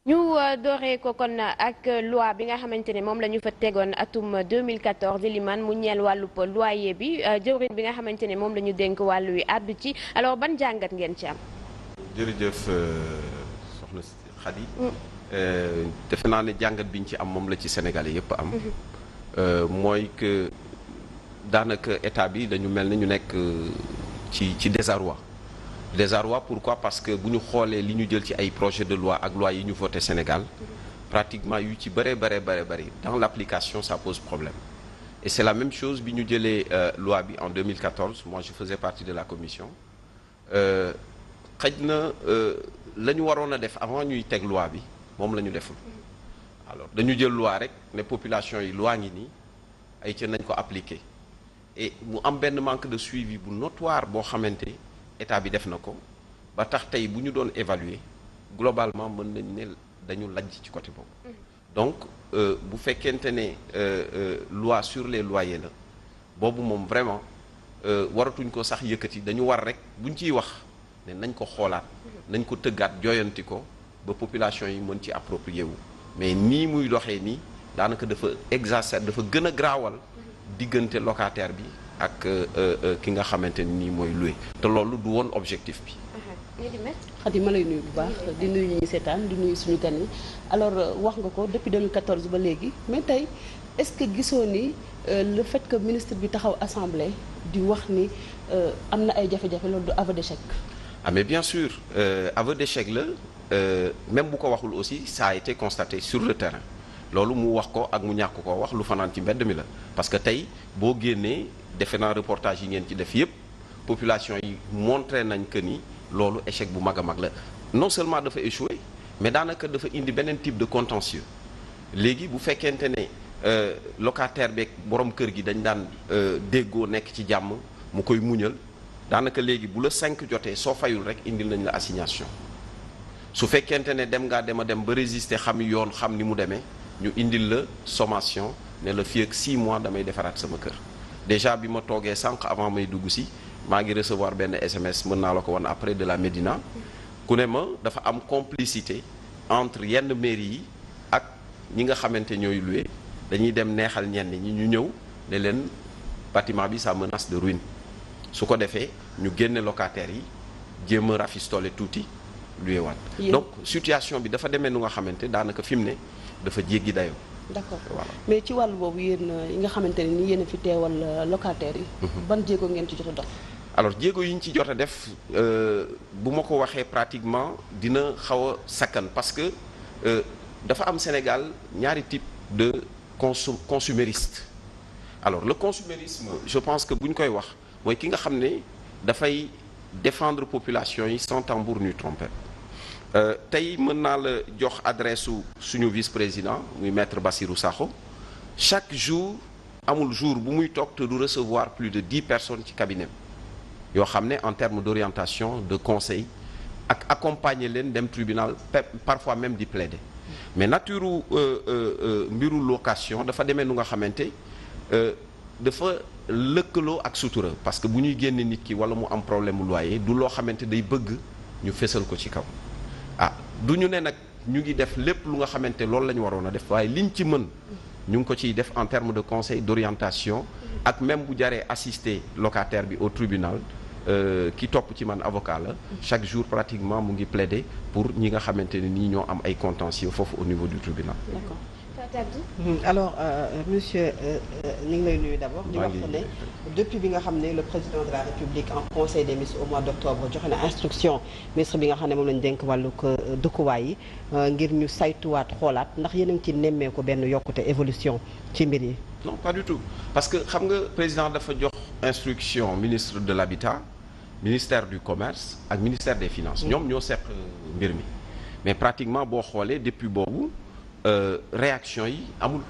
ñu dooree ko kon ak loi bi nga xamante ne moom la ñu fa tegoon atum 2014 liman mu ñeel wàllub loyer bi jëwriñ bi nga xamante ne moom la ñu dénk wàllu wi àddu ci alors ban jàngat ngeen ci am. jërëjëf soxna Khady. defe naa ne jàngat biñ ci am moom la ci Sénégalais yëpp am. mooy que daanaka état bi dañu mel ni ñu nekk ci désarroi. Désarroi pourquoi parce que bu ñu xoolee li ñu jël ci ay projet de loi ak loi yi ñu voté Sénégal pratiquement yu ci bëri dans l'application ça pose problème et c'est la même chose bi ñu jëlee loi bi en 2014 moi je faisais partie de la commission xëj na la ñu waroon a def avant ñuy teg loi bi moom la ñu deful alors dañu jël loi rek ne population yi loi ngi nii ay ca nañ ko appliquer et mu am benn manque de suivi bu notoire boo xamante état bi def na ko ba tax tey bu ñu doon évaluer globalement mën nañ ne dañu lajj ci côté boobu donc bu fekkente ne loi sur les loyers la boobu moom vraiment waratuñ ko sax yëkkati dañu war rek buñ ciy wax ne nañ ko xoolaat nañ ko tëggaat jooyanti ko ba population yi mën ci approprier wu mais nii muy doxee nii daanaka dafa dafa gën a graawal diggante locataire bi ak ki nga xamante ni mooy loué te loolu du woon objectif bi. Khady ma lay nuyu bu baax di nuyu ñi seetaan di nuyu suñu gan yi alors wax nga ko depuis 2014 ba léegi mais tey est-ce que gisoo ni le fait que ministre bi taxaw assemblée di wax ni am na ay jafe-jafe loolu du aveu d'échec. ah mais bien sûr aveu d'échec la même bu ko waxul aussi ça a été constaté sur le terrain. loolu mu wax ko ak mu ñàkk ko wax lu fanaan ci mbedd mi la parce que tey boo génnee defe naa reportage yi ngeen ci def yépp population yi montré nañ que ni loolu échec bu mag a mag la non seulement dafa échoué mais daanaka dafa indi beneen type de contentieux léegi bu fekkente ne locataire beeg borom kër gi dañ daan déggoo nekk ci jàmm mu koy muñal daanaka léegi bu la 5 jotee soo fayul rek indil nañ la assignation su fekkente ne dem ngaa dem a dem ba résister xam yoon xam ni mu demee ñu indil la sommation ne la fii ak 6 mois damay defaraat sama kër déjà bi ma toogee sànq avant may dugg si maa ngi recevoir benn SMS mën naa la ko wan après de la Médina ku ne ma dafa am complicité entre yenn mairie yi ak ñi nga xamante ñooy loué dañuy dem neexal ñenn ñi ñu ñëw ne leen bâtiment bi ça menace de ruine su ko defee ñu génne locataires yi jéem a rafistole tuuti loué waat donc situation bi dafa demee nu nga xamante daanaka fi mu ne dafa jéggi dayoo. d'accord voilà. mais ci wàllu boobu yéen yi nga xamante ne ni yéen a fi teewal locataires yi. ban jéego ngeen ci jot a dox. alors jéego yi ñu ci jot a def bu ma ko waxee pratiquement dina xaw a sakkan parce que dafa am Sénégal ñaari type de consumériste alors le consumérisme je pense que bu ñu koy wax mooy ki nga xam ne dafay défendre population yi sans tambour ni trompette. tey mën naa la jox adresse suñu vice-président muy maître Bassirou Sakho chaque jour amul jour bu muy toog te du recevoir plus de 10 personnes ci cabinet yoo xam ne en termes d'orientation de conseil ak accompagner leen dem tribunal parfois même di plaider mais nature mbiru location dafa demee nu nga xamante dafa lëkkaloo ak sutura parce que bu ñuy génne nit ki wala mu am problème mu loyer du loo xamante day bëgg ñu fésal ko ci kaw ah du ñu ne nag ñu ngi def lépp lu nga xamante loolu la ñu waroon a def waaye liñ ci mën ñu ngi ko ciy def en termes de conseil d'orientation ak même bu jaree assister locataire bi au tribunal ki topp ci man avocat la chaque jour pratiquement mu ngi plaider pour ñi nga xamante ne nii ñoo am ay contentieux foofu au niveau du tribunal. D'accord. alors monsieur ñu ngi lay nuyu d'abord di wax ne depuis bi nga xam ne le président de la République en conseil des ministres au mois d'octobre joxe na instruction ministre bi nga xam ne moom lañu dénk wàllu dëkkuwaay yi ngir ñu saytuwaat xoolaat ndax yéen a ngi ci nemmee ko benn yokkute évolution ci mbir yi. non pas du tout parce que xam nga président dafa jox instruction ministre de l'habitat ministère du commerce ak ministère des finances ñoom ñoo seq mbir mi mais pratiquement boo xoolee depuis boobu réaction yi amul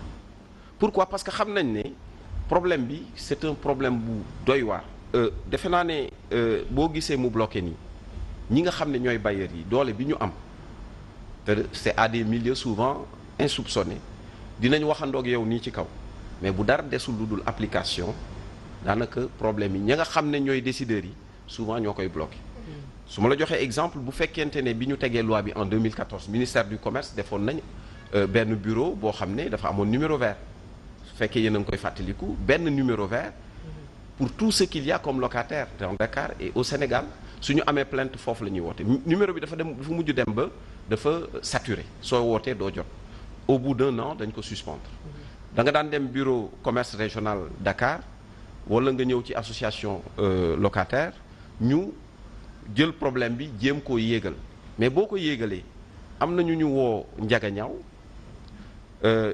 pourquoi parce que xam nañ ne problème bi c'est un problème bu doy waar defe naa ne boo gisee mu bloqué nii ñi nga xam ne ñooy bailleurs yi doole bi ñu am te c'est à des milieux souvent insoupçonnés dinañ waxandoog yow nii ci kaw mais bu dara desul lu dul application daanaka problème yi ña nga xam ne ñooy décideurs yi souvent ñoo koy bloqué su ma la joxee exemple bu fekkente ne bi ñu tegee loi bi en 2014 ministère du commerce defoon nañ benn bureau boo xam ne dafa amoon numéro vert su fekkee yéen a ngi koy fàttaliku benn numéro vert pour tout ce qu'il y a comme locataire dans Dakar et au Sénégal su ñu amee plainte foofu la ñuy woote numéro bi dafa mujj dem ba dafa saturé soo wootee doo jot au bout d'un an dañ ko suspendre da nga daan dem bureau commerce régional Dakar wala nga ñëw ci association locataire ñu jël problème bi jéem koo yéegal mais boo ko yéegalee am na ñu woo njagañaaw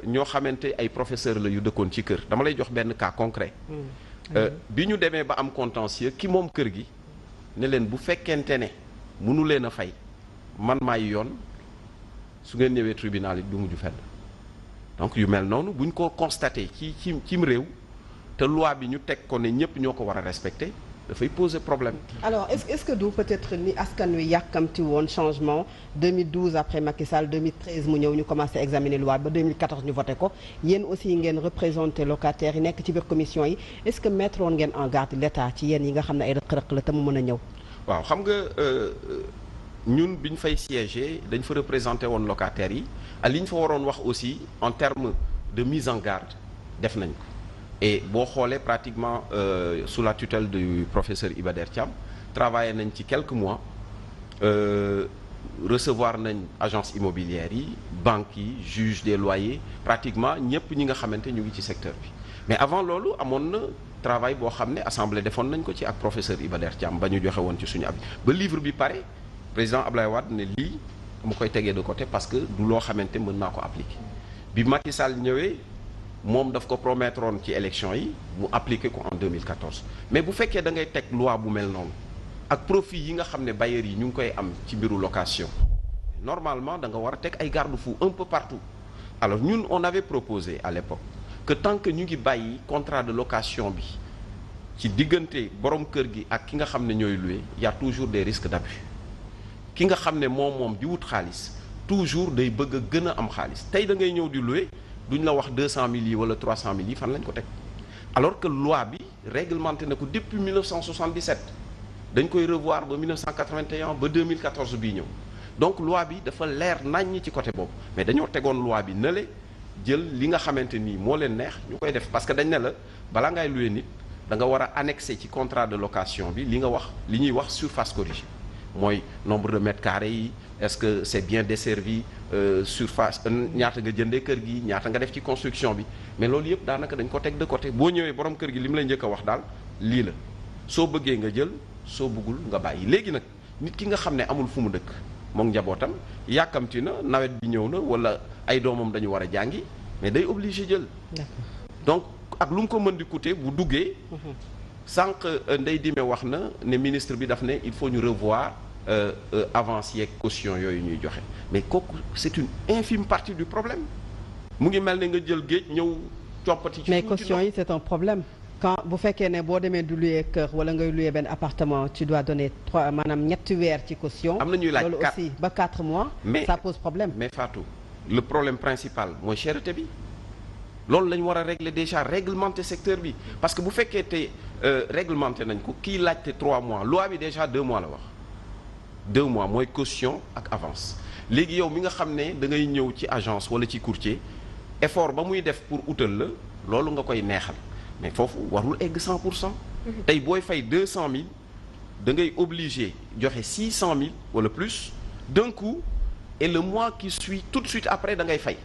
ñoo xamante ay professeur la yu dëkkoon ci kër dama lay jox benn cas concret bi ñu demee ba am contentieux ki moom kër gi ne leen bu fekkente ne mënu leen a fay man maay yoon su ngeen ñëwee tribunal yi du mujj fenn donc yu mel noonu bu ñu ko constaté cim réew te loi bi ñu teg ko ne ñëpp ñoo ko war a respecter dafay poser problème. alors est-ce que du peut-être ni askan wi yàkkamti woon changement 2012 après Macky Sall 2013 mu ñëw ñu commencé examiner loi ba 2014 ñu voté ko yéen aussi ngeen représenté locataires yi nekk ci biir commission yi est-ce que mettre woon ngeen en garde l'État ci yéen yi nga xam ne ay rëq-rëq la te mu mën a ñëw. waaw xam nga ñun bi ñu fay siéger dañ fa représenté woon locataires yi ak li ñu fa waroon wax aussi en termes de mise en garde def nañ ko. et boo xoolee pratiquement sous la tutelle du professeur Iba Der Thiam travaillé nañ ci quelques mois recevoir nañ agence immobilière yi banques yi juge des loyers pratiquement ñëpp ñi nga xamante ñu ngi ci secteur bi mais avant loolu amoon na travail boo xam ne assemblée defoon nañ ko ci ak professeur Iba Der Thiam ba ñu joxe woon ci suñu avis ba livre bi pare président Ablaye Wade ne lii dama koy tegee de côté parce que du loo xamante mën naa ko appliquer bi Macky Sall ñëwee moom daf ko promettroon ci élection yi mu appliqué ko en 2014 mais bu fekkee da ngay teg loi bu mel noonu ak profit yi nga xam ne bailleurs yi ñu ngi koy am ci mbiru location normalement da nga war a teg ay garde-fous un peu partout alors ñun on avait proposé à l'époque que tant que ñu ngi bàyyi contrat de location bi ci diggante borom kër gi ak ki nga xam ne ñooy loué y a toujours des risques d'abus ki nga xam ne moom di wut xaalis toujours day bëgg a gën a am xaalis tey da ngay ñëw di loué duñ la wax 200 000 yi wala 300 000 yi fan lañ ko teg alors que loi bi réglementé na ko depuis 1977 dañ koy revoir ba 1981 ba 2014 bii ñëw donc loi bi dafa leer naññ ci côté boobu mais dañoo tegoon loi bi nële jël li nga xamante ni moo leen neex ñu koy def parce que dañ ne la balaa ngay louer nit da nga war a annexer ci contrat de location bi li ñuy wax surface corrigée mooy nombre de mètres carrés yi est-ce que c'est bien desservi surface ñaata nga jëndee kër gi ñaata nga def ci construction bi mais loolu yëpp daanaka dañ ko teg de côté boo ñëwee borom kër gi li mu lay njëkk a wax daal lii la soo bëggee nga jël soo bëggul nga bàyyi léegi nag nit ki nga xam ne amul fu mu dëkk moom njabootam yàkkamti na nawet bi ñëw na wala ay doomam dañu war a jàngi mais day obligé jël donc ak lu mu ko mën di coûter bu duggee sànq Ndeye Dime wax na ne ministre bi daf ne il faut ñu revoir avance yeeg caution yooyu ñuy joxe mais kooku c'est une infime partie du problème mu ngi mel ne nga jël géej ñëw coppati ci mais caution yi c'est un problème quand bu fekkee ne boo demee du louer kër wala ngay louer benn appartement tu dois donner 3 maanaam ñetti weer ci caution am na ñuy laaj loolu aussi ba 4 mois mais ça pose problème mais Fatou le problème principal mooy cherté bi loolu la ñu war a régler déjà réglementer secteur bi parce que bu fekkee te réglementer nañ ko kii laajte 3 mois loi bi déjà 2 mois la wax 2 mois mooy caution ak avance léegi yow mi nga xam ne da ngay ñëw ci agence wala ci courtier effort ba muy def pour utal la loolu nga koy neexal mais foofu warul egg 100%. tey booy fay 200 000 da ngay obligé joxe 600 000 wala plus d'un coup et le mois qui suit tout de suite après da ngay fay.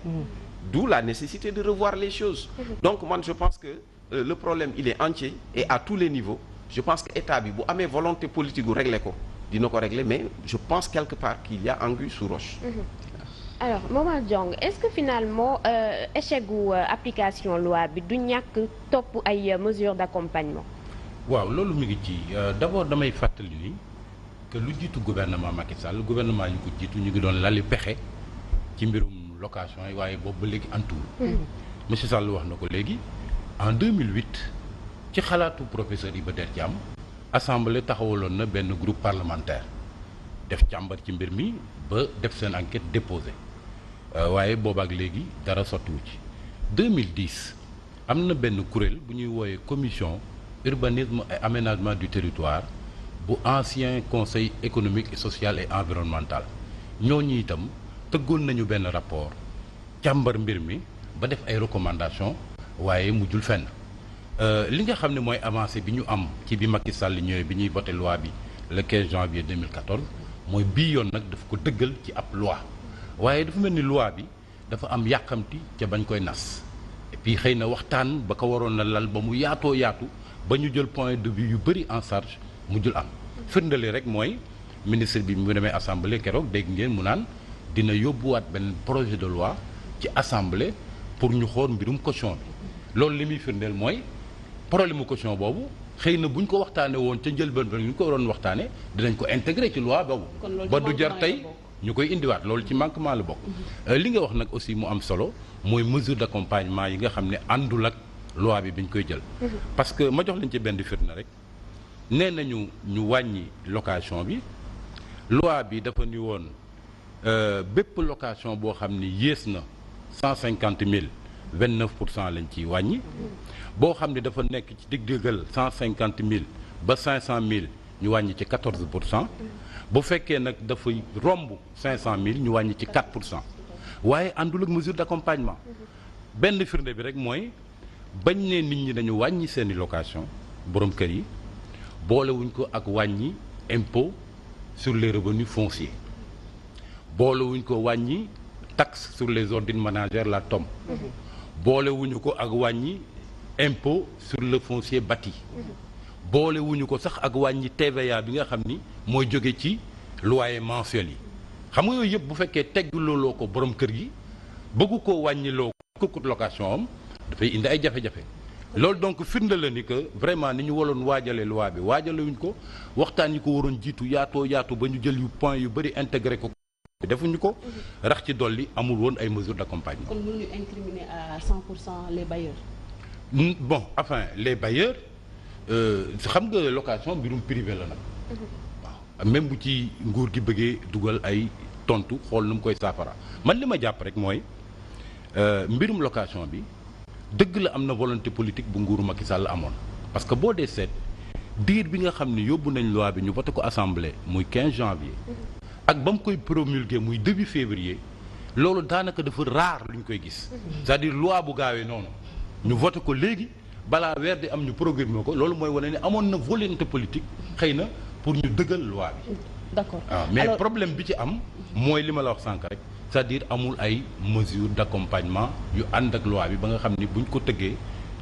D'où la nécessité de revoir les choses. Donc man je pense que le problème il est entier et à tous les niveaux je pense que état bi bu amee volonté politique gu régler ko dina ko régler mais je pense quelque part qu'il y a anguille sous roche. Alors Momar Diong est-ce que finalement échec gu application loi bi du ñàkk topp ay mesures d'accompagnement. waaw loolu mi ngi ci d'abord damay fàttali ni que lu jiitu gouvernement Macky Sall gouvernement ñu ko jiitu ñu ngi doon lali pexe ci mbirum location yi waaye boobu ba léegi antuwul. monsieur Sall wax na ko léegi en 2008 ci xalaatu professeur Iba Der Thiam assemblée taxawaloon na benn groupe parlementaire def càmbar ci mbir mi ba def seen enquête déposé waaye boobaak léegi dara sottiwu ci 2010 am na benn kuréel bu ñuy wooyee commission urbanisme et aménagement du territoire bu ancien conseil économique et social et environnemental ñooñu itam tëggoon nañu benn rapport càmbar mbir mi ba def ay recommandations waaye mujjul fenn li nga xam ne mooy avancé bi ñu am ci bi Macky Sall ñëwee bi ñuy voté loi bi le 15 janvier 2014 mooy bii yoon nag daf ko dëggal ci ab loi waaye dafa mel ni loi bi dafa am yàqamti ca bañ koy nas et puis xëy na waxtaan ba ko waroon na lal ba mu yaatoo yaatu ba ñu jël point de vue yu bëri en charge mujjul am firndali rek mooy ministre bi mu demee assemblée keroog dégg ngeen mu naan dina yóbbuwaat benn projet de loi ci assemblée pour ñu xool mbirum caution bi loolu li muy firndeel mooy problème mu caution boobu xëy na bu ñu ko waxtaanee woon ca njëlbeen ba ñu ko waroon waxtaanee dinañ ko intégrer ci loi boobu. ba du jar tey ñu koy indiwaat loolu ci manquement la bokk. li nga wax nag aussi mu am solo mooy mesure d'accompagnement yi nga xam ne àndul ak loi bi ñu koy jël. parce que ma jox leen ci benn firnde rek nee nañu ñu wàññi location bi loi bi dafa ni woon bépp location boo xam ni yées na 150 000 29% lañ ciy wàññi. boo xam ne dafa nekk ci digg-diggal 150 000 ba 500 000 ñu wàññi ci 14%. bu fekkee nag dafay romb 500 000 ñu wàññi ci 4%. waaye àndul ak mesure d'accompagnement. benn firnde bi rek mooy bañ ne nit ñi dañu wàññi seeni location borom kër yi boolewuñ ko ak wàññi impôt sur les revenus fonciers boolewuñ ko wàññi taxe sur les ordures ménagères la TOM. boolewuñu ko ak wàññi impôt sur le foncier bâti boolewuñu ko sax ak wàññi TVA bi nga xam ni mooy jóge ci loyer mensuel yi xam nga yooyu yëpp bu fekkee tegguloo ko borom kër gi bëggu koo wàññiloo ko coût location am dafay indi ay jafe-jafe loolu donc firnde la ni que vraiment ni ñu waroon waajalee loi bi waajalewuñ ko waxtaan yi ko waroon jiitu yaatu ba ñu jël yu point yu bëri intégré ko defuñu ko rax ci dolli amul woon ay mesures d'accompagnement. kon mënuñu incriminer à 100% les bailleurs. Bon enfin les bailleurs xam nga location mbirum privé la nag. waaw même bu ci nguur gi bëggee dugal ay tontu xool nu mu koy saafara man li ma jàpp rek mooy mbirum location bi dëgg la am na volonté politique bu nguuru Macky Sall amoon. parce que boo dee seet diir bi nga xam ne yóbbu nañ loi bi ñu voté ko assemblée muy 15 janvier. ak ba mu koy promulguer muy début février loolu daanaka dafa rare lu ñu koy gis. c'est-à-dire loi bu gaawee noonu. ñu voté ko léegi balaa weer di am ñu programme ko loolu mooy wane ne amoon na volonté politique xëy na pour ñu dëggal loi bi. d'accord mais alors, problème bi ci am mooy li ma la wax sànq rek c'est-à-dire amul ay mesures d'accompagnement yu ànd ak loi bi ba nga xam ni buñ ko tëggee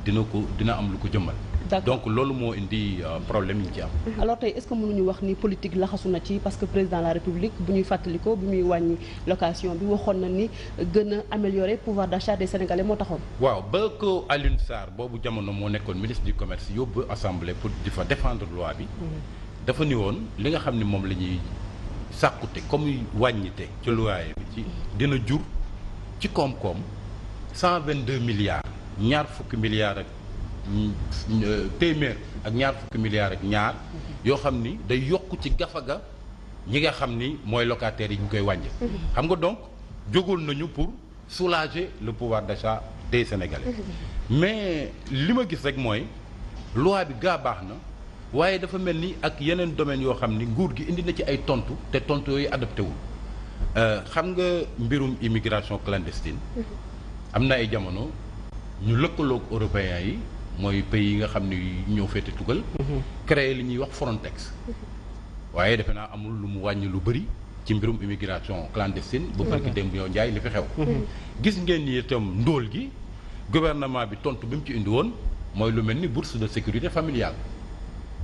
dina am lu ko jëmmal. donc loolu moo indi problème yi ci am. alors tey est-ce que mënuñu wax ni politique laxasu na ci parce que président de la république bu ñuy fàttalikoo bi muy wàññi location bi waxoon na ni gën a améliorer pouvoir d'achat des sénégalais moo taxoon. waaw ba ko Alioune Sarr boobu jamono moo nekkoon ministre du commerce yóbbu assemblée pour di fa défendre loi bi. dafa ni woon li nga xam ne moom la ñuy sàkkute comme wàññite ci loyer bi ci dina jur ci koom-koom 122 milliards ñaar fukki milliards ak. téeméer ak ñaar fukki milliards ak ñaar yoo xam ni day yokk ci gafaga ñi nga xam ni mooy locataires yi ñu koy wàññi. xam nga donc jógoon nañu pour soulager le pouvoir d'achat des Sénégalais. mais li ma gis rek mooy loi bi gaa baax na waaye dafa mel ni ak yeneen domaines yoo xam ni nguur gi indi na ci ay tontu te tontu yooyu adapté wul xam nga mbirum immigration clandestine. am na ay jamono ñu lëkkaloog européens yi. mooy pays yi nga xam ni ñoo féete tugal créer li ñuy wax Frontex waaye defe naa amul lu mu wàññi lu bëri ci mbirum immigration clandestine bu barki démb yow njaay li fi xew gis ngeen ni itam ndóol gi gouvernement bi tontu bi mu ci indi woon mooy lu mel ni bourse de sécurité familiale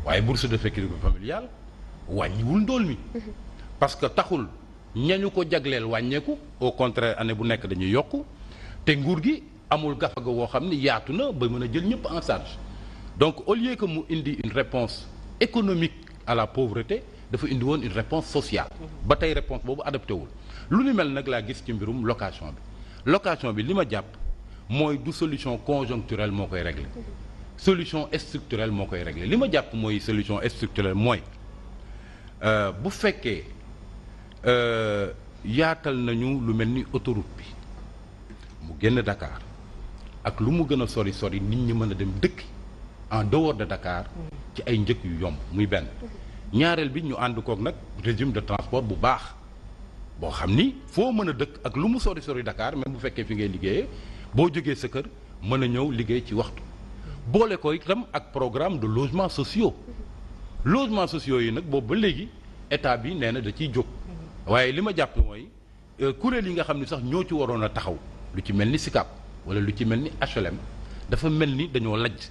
waaye bourse de sécurité familiale wàññiwul ndóol mi parce que taxul ñañu ko jagleel wàññeeku au contraire année bu nekk dañuy yokku te nguur gi amul gafaga woo xam ni yaatu na ba mën a jël ñëpp en charge donc au lieu que mu indi une réponse économique à la pauvreté dafa indi woon une réponse sociale ba tey réponse boobu adapté wul lu ni mel nag laa gis ci mbirum location bi li ma jàpp mooy du solution conjoncturelle moo koy régler solution structurelle moo koy régler li ma jàpp mooy solution structurelle mooy bu fekkee yaatal nañu lu mel ni autoroute bi mu génn Dakar ak lu mu gën a sori nit ñi mën a dem dëkk en dehors de Dakar ci ay njëkk yu yomb muy benn ñaareel bi ñu ànd koog nag régime de transport bu baax boo xam ni foo mën a dëkk ak lu mu sori sori Dakar même bu fekkee fi ngay liggéeyee boo jógee sa kër mën a ñëw liggéey ci waxtu boole ko itam ak programme de logements sociaux yi nag boobu ba léegi état bi nee na da ciy jóg waaye li ma jàpp mooy kuréel yi nga xam ni sax ñoo ci waroon a taxaw lu ci mel ni SICAP wala lu ci mel ni HLM dafa mel ni dañoo lajj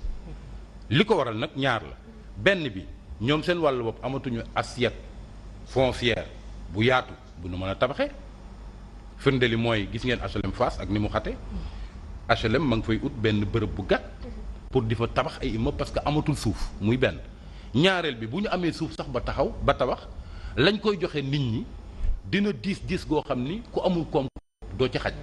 li ko waral nag ñaar la benn bi ñoom seen wàllu bopp amatuñu assiette foncière bu yaatu bu nu mën a tabaxee firnde li mooy gis ngeen HLM Fass ak ni mu xate HLM ma ngi fay ut benn bërëb bu gàtt pour di fa tabax ay immeuble parce que amatul suuf muy benn ñaareel bi bu ñu amee suuf sax ba tabax lañ koy joxe nit ñi dina diis goo xam ni ku amul koom doo ci xaj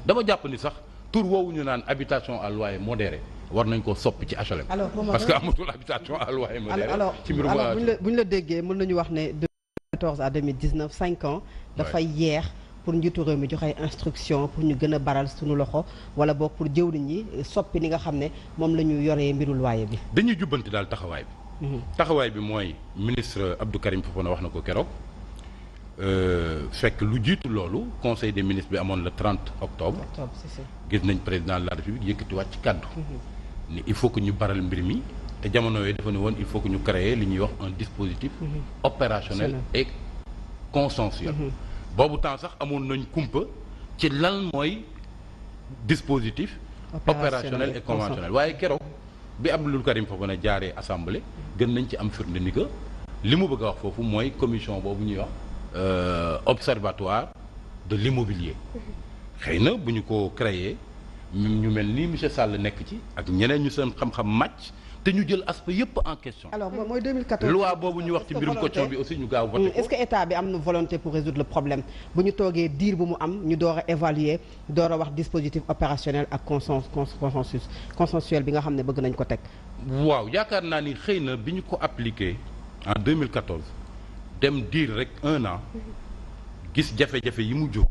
dama jàpp ni sax tur woowu ñu naan habitation à loyer modéré war nañ koo soppi ci HLM. parce que amatul habitation à loyer modéré. ci mbirum alors bu ñu la déggee mën nañu wax ne 2014 à 2019 5 ans. dafay yeex pour njiitu réew mi joxe instruction pour ñu gën a baral suñu loxo wala boog pour jëwriñ ñi soppi ni nga xam ne moom la ñu yoree mbiru loyer bi. dañuy jubbanti daal taxawaay bi. taxawaay bi mooy ministre Abdou Karim Fofana wax na ko keroog fekk lu jiitu loolu conseil des ministres bi amoon le 30 octobre. gis nañ président de la république yëkkatiwaat ci kàddu. ni il faut que ñu baral mbir mi te jamono yooyu dafa ne woon il faut que ñu créer li ñuy wax un dispositif opérationnel et consensuel. boobu temps sax amoon nañ kumpa ci lan mooy dispositif opérationnel et conventionnel waaye keroog bi Abdou Karim Fofana jaaree assemblée gën nañ ci am firnde ni que li mu bëgg a wax foofu mooy commission boobu ñuy wax observatoire de l'immobilier xëy na bu ñu ko créer ñu mel ni monsieur Sall nekk ci ak ñeneen ñu seen xam-xam màcc te ñu jël aspect yëpp en question. alors mooy 2014 loi boobu ñu wax ci mbirum caution bi aussi ñu gaaw voté ko. est-ce que état bi am na volonté pour résoudre le problème bu ñu toogee diir bu mu am ñu door a évaluer door a wax dispositif opérationnel ak consensuel bi nga xam ne bëgg nañ ko teg. waaw yaakaar naa ni xëy na bi ñu ko appliqué en 2014 dem diir rek 1 an gis jafe-jafe yi mu jur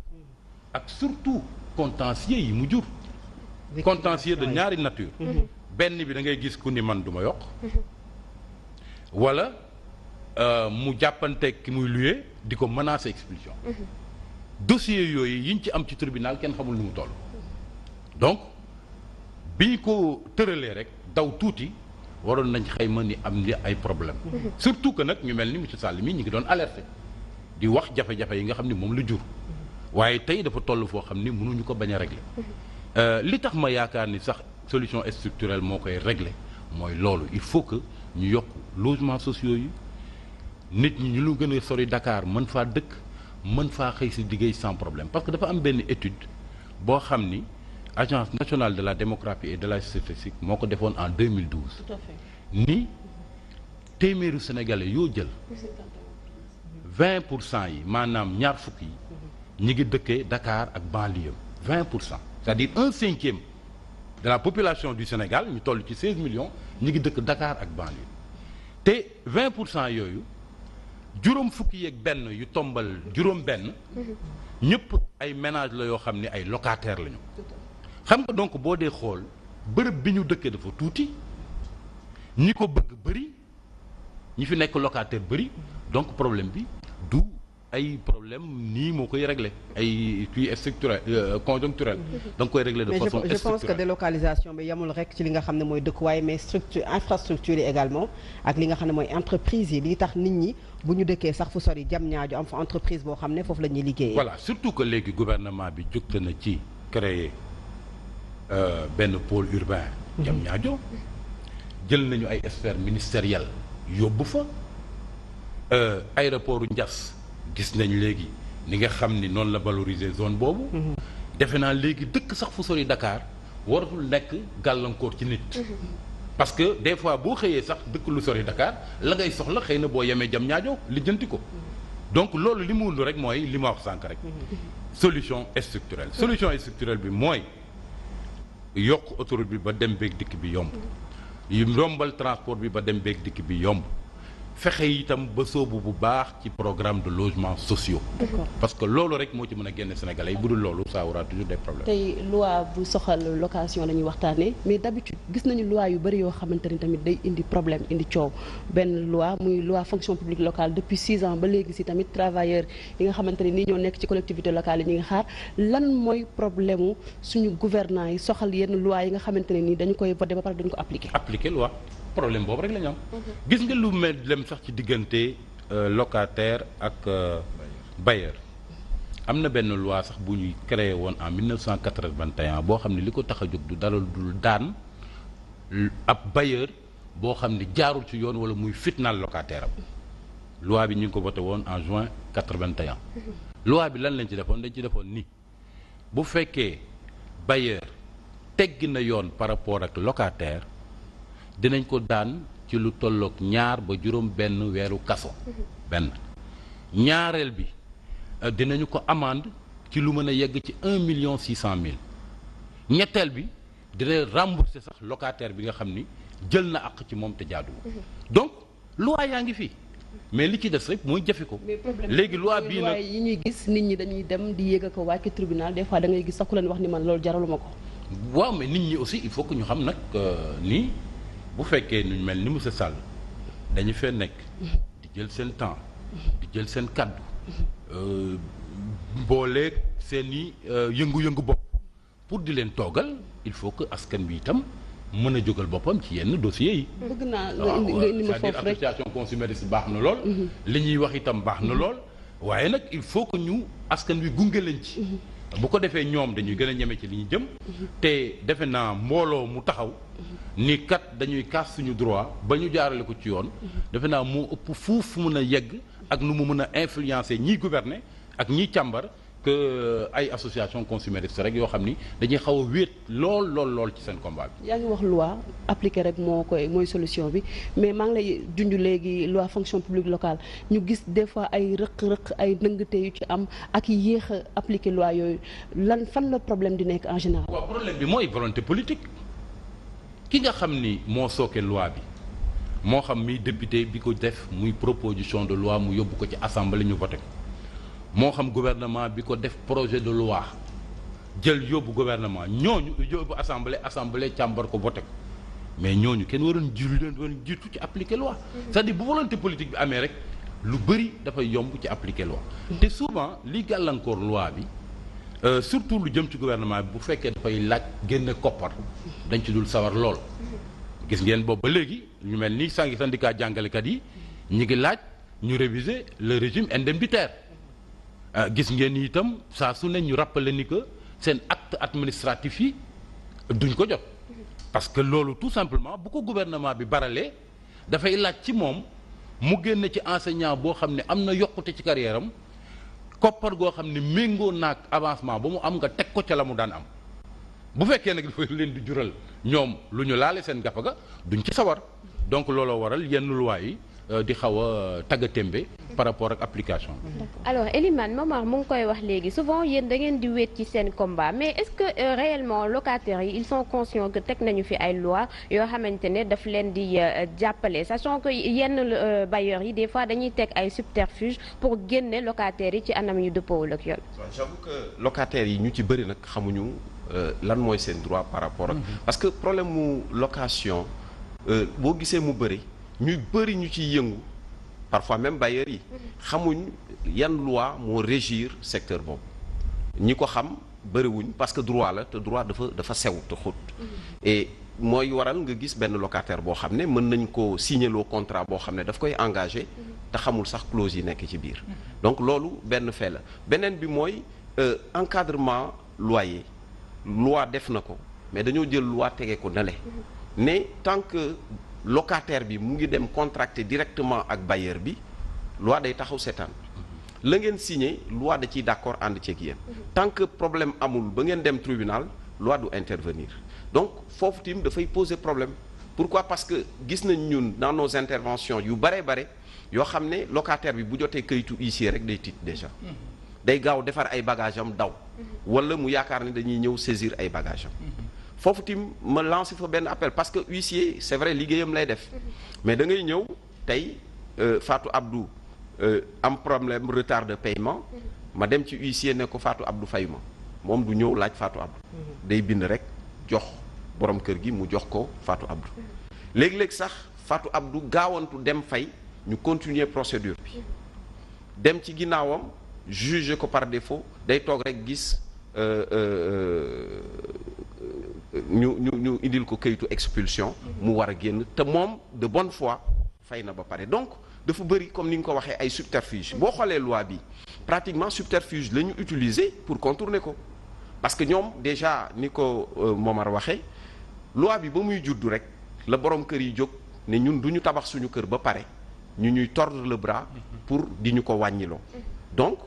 ak surtout contentieux yi mu jur. contentieux de ñaari nature. benn bi da ngay gis ku ni man du ma yokk wala mu jàppante ki muy luye di ko menacer expulsion dossier yooyu yiñ ci am ci tribunal kenn xamul nu mu toll donc bi ñu ko tëralee rek daw tuuti waroon nañ xayma ni am ni ay problème surtout que nag ñu mel ni monsieur Sall mii ñu ngi doon alerter di wax jafe-jafe yi nga xam ni moom la jur waaye tey dafa toll foo xam ni mënuñu ko bañ a régler li tax ma yaakaar ni sax solution structurelle moo koy régler mooy loolu il faut que ñu yokk logements sociaux yi nit ñi ñu lu gën a sori Dakar mën faa dëkk mën faa xëy si liggéey sans problème parce que dafa am benn étude boo xam ni agence nationale de la démographie et de la statistique moo ko defoon en 2012. Tout à fait. ni téeméeru sénégalais yoo jël 20% yi maanaam ñaar fukk yi ñi ngi dëkkee Dakar ak banlieue 20% c'est-à-dire 1/5 de la population du Sénégal ñu toll ci 16 millions ñi ngi dëkk Dakar ak banlieue te 20% yooyu juróom fukki yeeg benn yu tombal juróom benn ñëpp ay ménage la yoo xam ne ay locataires lañu xam nga donc boo dee xool bërëb bi ñu dëkkee dafa tuuti ñi ko bëgg bëri ñi fi nekk locataire bëri donc problème bi du ay problème nii moo koy régler ay kii structurel conjoncturel da nga koy régler de façon structurelle. Je pense que délocalisation bi yamul rek ci li nga xam ne mooy dëkkuwaay mais structure infrastructure yi également ak li nga xam ne mooy entreprise yi li tax nit ñi bu ñu dëkkee sax fu sori jam ñaajo am fa entreprise boo xam ne foofu la ñuy liggéeyee. voilà surtout que léegi gouvernement bi jógte na ci créer benn pôle urbain. jam ñaajo jël nañu ay experts ministériels yóbbu fa aéroport Ndiass gis nañ léegi ni nga xam ni noonu la valoriser zone boobu. defe naa léegi dëkk sax fu sori Dakar waratul nekk gàllankoor ci nit. parce que des fois boo xëyee sax dëkk lu sori Dakar la ngay soxla xëy na boo yemee jam ñaajo lijjanti ko. donc loolu li mu wund rek mooy li ma wax sànq rek. solution structurelle. solution structurelle bi mooy yokk autoroute bi ba dem beeg dikk bi yomb. yombal transport bi ba dem beeg dikk bi yomb. fexe itam ba soobu bu baax ci programme de logement sociaux. parce que loolu rek moo ci mën a génne Sénégalais yi bu dul loolu ça aura toujours des problèmes. tey loi bu soxal location la ñuy waxtaanee mais d'habitude gis nañu loi yu bëri yoo xamante ni tamit day indi problème indi coow benn loi muy loi fonction publique locale depuis 6 ans ba léegi si tamit travailleurs yi nga xamante ni nii ñoo nekk ci collectivité locale yi ñu ngi xaar lan mooy problème mu suñu gouvernants yi soxal yenn loi yi nga xamante ne nii dañu koy voté ba pare dañu ko appliquer. appliquer loi problème boobu rek la ñu am. gis nga lu mel dem sax ci diggante locataire ak bailleur am na benn loi sax bu ñuy créé woon en 1981 boo xam ne li ko tax a jóg du dara dul daan ab bailleur boo xam ne jaarul ci yoon wala muy fitnaal locataire am loi bi ñu ngi ko voté woon en juin 81. loi bi lan lañ ci defoon dañ ci defoon ni bu fekkee bailleur teggi na yoon par rapport ak locataire dinañ ko daan ci lu tolloog 2 ba juróom benn weeru kaso benn ñaareel bi dinañu ko amende ci lu mën a yegg ci 1,6 million ñetteel bi dina rembourser sax locataire bi nga xam ni jël na àq ci moom te jaaduwul donc loi yaa ngi fi mais li ci des rek mooy jëfe ko léegi loi bii nag yi ñuy gis nit ñi dañuy dem di yéeg a ko wàcc tribunal des fois da ngay gis sax ku leen wax ni man loolu jaraluma ko waaw mais nit ñi aussi il faut que ñu xam nag nii bu fekkee ñu mel ni monsieur Sall dañu fee nekk di jël seen temps di jël seen kaddu booleeg seen i yëngu-yëngu bopp pour di leen toogal il faut que askan bi itam mën a jógal boppam ci yenn dossiers yi. bëgg naa nga indi ma foofu rek association consumériste baax na lool. li ñuy wax itam baax na lool. waaye nag il faut que ñu askan wi gunge leen ci. bu ko defee ñoom dañuy gën a ñeme ci li ñu jëm. te defe naa mbooloo mu taxaw. ni kat dañuy kaas suñu droit ba ñu jaarale ko ci yoon. defe naa moo ëpp fuuf mën a yegg ak nu mu mën a influencer ñiy gouverner ak ñiy càmbar que ay association consumériste rek yoo xam ni dañuy xaw a wéet lool ci seen combat bi. yaa ngi wax loi appliquer rek mooy solution bi mais maa ngi lay junj léegi loi fonction publique locale ñu gis des fois ay rëq-rëq ay ndëngte yu ci am ak yéex a appliquer loi yooyu lan fan la problème di nekk en général. waaw problème bi mooy volonté politique ki nga xam ni moo sooke loi bi moo xam mi député bi ko def muy proposition de loi mu yóbbu ko ci assemblée ñu voté ko. moo xam gouvernement bi ko def projet de loi jël yóbbu gouvernement ñooñu yóbbu assemblée càmbar ko voté ko mais ñooñu kenn waroon jiitu ci appliquer loi c'est-à-dire bu volonté politique bi amee rek lu bëri dafay yomb ci appliquer loi te souvent li gàllankoor loi bi surtout lu jëm ci gouvernement bi bu fekkee dafay laaj génne koppar dañ ci dul sawar lool gis ngeen boobu ba léegi ñu mel ni syndicat jàngalekat yi ñu ngi laaj ñu réviser le régime indemnitaire gis ngeen ni itam saa su ne ñu rappeler ni que seen acte administratif yi duñ ko jot parce que loolu tout simplement bu ko gouvernement bi baralee dafay laaj ci moom mu génn ci enseignant boo xam ne am na yokkute ci carrière am koppar goo xam ne méngoo naag avancement ba mu am nga teg ko ca la mu daan am bu fekkee nag dafa leen di jural ñoom lu ñu laale seen gafaga duñ ci sawar donc looloo waral yenn loi yi di xaw a taggatémbe par rapport ak application. alors Elimane Momar mu ngi koy wax léegi souvent yéen da ngeen di wéet ci seen combat mais est-ce que réellement locataires yi ils sont conscients que teg nañu fi ay loi yoo xamante ne daf leen di jàppale sachant que yenn bailleurs yi des fois dañuy teg ay subterfuge pour génne locataires yi ci anam yu dëppoowul ak yoon. j'avoue que locataires yi ñu ci bëri nag xamuñu lan mooy seen droit par rapport ak. parce que problème mu location boo gisee mu bëri. ñu bëri ñu ciy yëngu parfois même bailleurs yi xamuñ yan loi moo régir secteur boobu ñi ko xam bëriwuñ parce que droit la te droit dafa sew te xóot et mooy waral nga gis benn locataire boo xam ne mën nañ ko signéloo contrat boo xam ne daf koy engagé te xamul sax clause yi nekk ci biir donc loolu benn fait la beneen bi mooy encadrement loyer loi def na ko mais dañoo jël loi tege ko nale ne tant que locataire bi mu ngi dem contracter directement ak bailleur bi loi day taxaw seetaan la ngeen signé loi da ciy d'accord ànd ceeg yéen tant que problème amul ba ngeen dem tribunal loi du intervenir donc foofu tim dafay poser problème pourquoi parce que gis nañ ñun dans nos interventions yu bare yoo xam ne locataire bi bu jotee kayitu huissier rek day tiit déjà day gaaw defar ay bagage am daw wala mu yaakaar ne dañuy ñëw saisir ay bagage am foofu tim ma lancé fa benn appel parce que huissier c'est vrai liggéeyam lay def mais da ngay ñëw tey Fatou Abdou am problème retard de paiement ma dem ci huissier ne ko Fatou Abdou fayu ma moom du ñëw laaj Fatou Abdou day bind rek jox borom kër gi mu jox ko Fatou Abdou léegi-léegi sax Fatou Abdou gaawantu dem fay ñu continuer procédure bi dem ci ginnaawam juger ko par défaut day toog rek gis ñu indil ko kayitu expulsion mu war a génn te moom de bonne foi fay na ba pare donc dafa bëri comme ni nga ko waxee ay subterfuge boo xoolee loi bi pratiquement subterfuge la ñu utiliser pour contourner ko parce que ñoom déjà ni ko Momar waxee loi bi ba muy juddu rek la borom kër yi jóg ne ñun du ñu tabax suñu kër ba pare ñu ñuy tordre le bras pour di ñu ko wàññiloo donc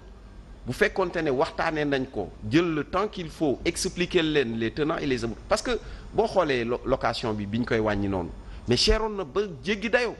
bu fekkonte ne waxtaanee nañ ko jël le temps qu'il faut expliquer leen les tenants et les aboutissants parce que boo xoolee location bi ñu koy wàññi noonu mais cheroon na ba jéggi dayoo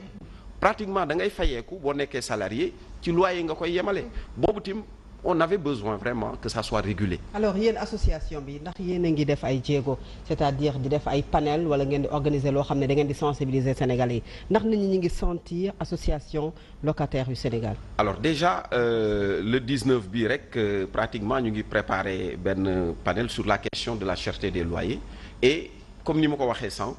pratiquement da ngay fayeeku boo nekkee salarié ci loyer nga koy yemale boobu tim on avait besoin vraiment que ça soit régulé. alors yéen association bi ndax yéen a ngi def ay jéego c'est-à-dire di def ay panel wala ngeen di organiser loo xam ne da ngeen di sensibiliser Sénégalais yi ndax nit ñi ñu ngi sentir association locataire yu Sénégal. alors déjà le 19 bii rek pratiquement ñu ngi préparer benn panel sur la question de la cherté des loyers et comme ni ma ko waxee sànq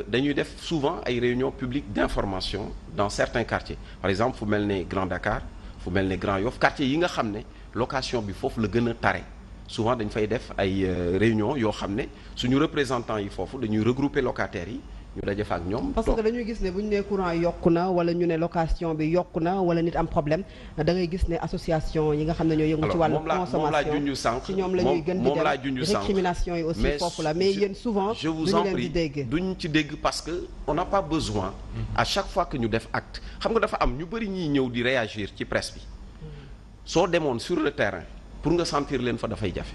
dañuy def souvent ay réunions publiques d'information dans certains quartiers par exemple fu mel ne Grand Dakar. fu mel ne Grand Yoff quartier yi nga xam ne location bi foofu la gën a tare souvent dañ fay def ay réunion yoo xam ne suñu représentants yi foofu dañuy regrouper locataires yi ñu daje fa ak ñoom. parce que dañuy gis ne bu ñu nee courant yokku na wala ñu ne location bi yokku na wala nit am problème da ngay gis ne association yi nga xam ne ñoo yëngu ci wàllu consommation ci ñoom la ñuy gën di dem récrimination yi aussi foofu la mais yéen souvent je vous en prie duñ ci dégg parce que on n'a pas besoin à chaque fois que ñu def acte xam nga dafa am ñu bëri ñiy ñëw di réagir ci presse bi soo demoon sur le terrain pour nga sentir leen fa dafay jafe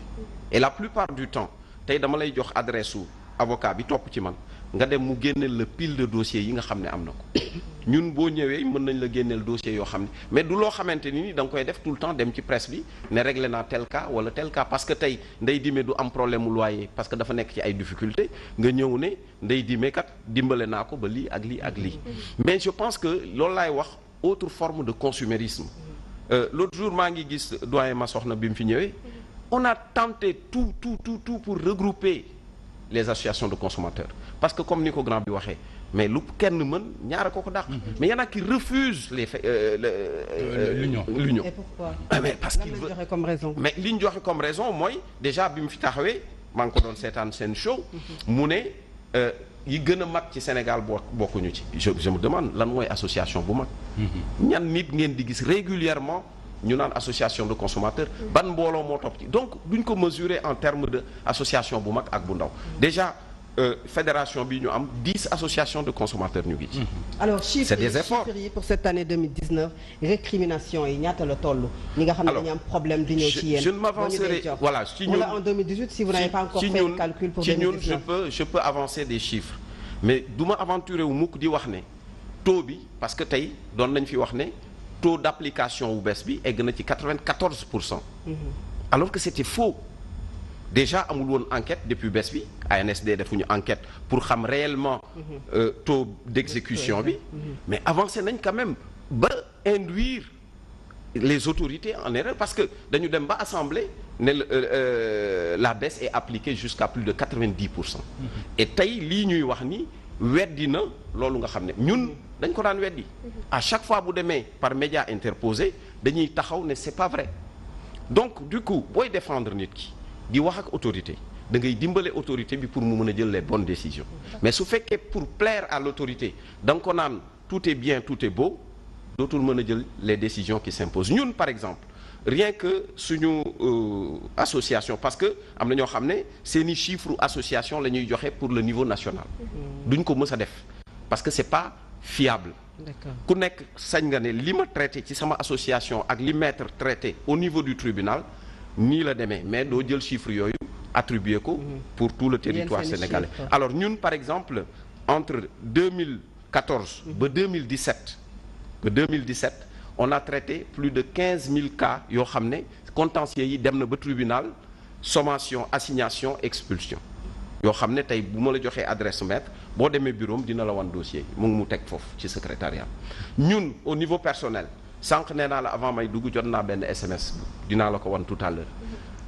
et la plupart du temps tey dama lay jox adresse su avocat bi topp ci man nga dem mu génneel la pile de dossiers yi nga xam ne am na ko ñun boo ñëwee mën nañ la génneel dossiers yoo xam ne mais du loo xamante ni da nga koy def tout le temps dem ci presse bi ne réglé naa tel cas wala tel cas parce que tey Ndeye Dime du am problème mu loyer parce que dafa nekk ci ay difficultés nga ñëw ne Ndeye Dime kat dimbale naa ko ba lii ak lii ak lii mais je pense que loolu laay wax autre forme de consumérisme l'autre jour maa ngi gis doyen ma soxna bi mu fi ñëwee on a tenté tout pour regrouper les associations de consommateurs parce que comme ni ko grand bi waxee mais lu kenn mën ñaara ko dàq mais y en a qui refusent l'union. Et pourquoi? mais parce qu'il veut joxe comme raison. mais li ñu joxe comme raison mooy déjà bi mu fi taxawee maa ngi ko doon seetaan seen show mu ne yi gën a mag ci Sénégal bokkuñu ci je me demande lan mooy association bu mag ñan nit ngeen di gis régulièrement ñu naan association de consommateurs ban mbooloo moo topp ci donc duñ ko mesurer en termes de association bu mag ak bu ndaw déjà fédération bi ñu am 10 associations de consommateurs ñu ngi ci. alors c'est des efforts chiffres yi pour cette année 2019 récrimination yi ñaata la toll. ñi nga xam ne dañu am problème di ñëw ci yéen. je ne m'avancerai voilà ci ñun wala en 2018 si vous n'avez pas encore fait le calcul pour 2019 ci ñun je peux avancer des chiffres mais du ma aventurer wu mukk di wax ne taux bi parce que tey doon nañ fi wax ne taux d'application wu bees bi egg na ci 94%. alors que c'était faux. déjà amul woon enquête depuis bés bi ANSD defuñu enquête pour xam réellement taux d'exécution bi mais avancé nañ quand même ba induire les autorités en erreur parce que dañu dem ba assemblée ne la baisse est appliquée jusqu'à plus de 90%. et tey lii ñuy wax ni weddi na loolu nga xam ne ñun dañ ko daan weddi à chaque fois bu demee par média interposé dañuy taxaw ne c'est pas vrai donc du coup booy défendre nit ki di wax ak autorité da ngay dimbale autorité bi pour mu mën a jël les bonnes décisions mais su fekkee pour plaire à l'autorité da nga ko naan tout est bien tout est beau dootul mën a jël les décisions qui s'imposent ñun par exemple rien que suñu association parce que am na ñoo xam ne seeni chiffre association la ñuy joxe pour le niveau national duñ ko mës a def parce que c'est pas fiable ku nekk sañ nga ne li ma traité ci sama association ak li maître traité au niveau du tribunal nii la demee mais doo jël chiffre yooyu attribuer ko pour tout le territoire sénégalais alors ñun par exemple entre 2014 ba 2017 on a traité plus de 15 000 cas yoo xam ne contentieux yi dem na ba tribunal sommation assignation expulsion yoo xam ne tey bu ma la joxee adresse maître boo demee bureau am dina la wan dossier mu teg foofu ci secrétariat ñun au niveau personnel sànq nee naa la avant may dugg jot naa benn SMS dinaa la ko wan tout à l'heure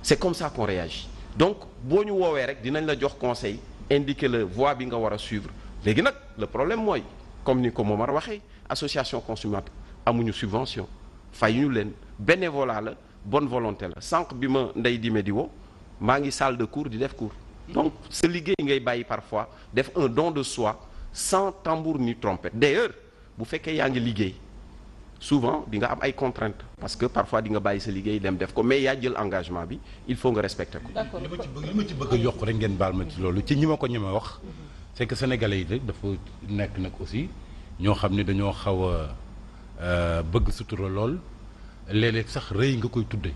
c'est comme ça qu'on réagit donc boo ñu woowee rek dinañ la jox conseil indiquer la voie bi nga war a suivre léegi nag le problème mooy comme ni ko Momar waxee association consommateur amuñu subvention fayuñu leen bénévolat la bonne volonté la sànq bi ma ndey di woo maa ngi salle de cours di def cours donc sa liggéey ngay bàyyi parfois def un don de soi sans tambour ni trompette d'ailleurs bu fekkee yaa ngi liggéey souvent di nga am ay contraintes parce que parfois di nga bàyyi sa liggéey dem def ko mais yaa jël engagement bi il faut nga respecter ko. d'accord li ma ci bëgg a yokk rek ngeen baal ma ci loolu ci ñi ma ko ñeme wax c'est que sénégalais yi rek dafa nekk nag aussi ñoo xam ne dañoo xaw a bëgg sutura lool léeg-léeg sax rëy nga koy tudde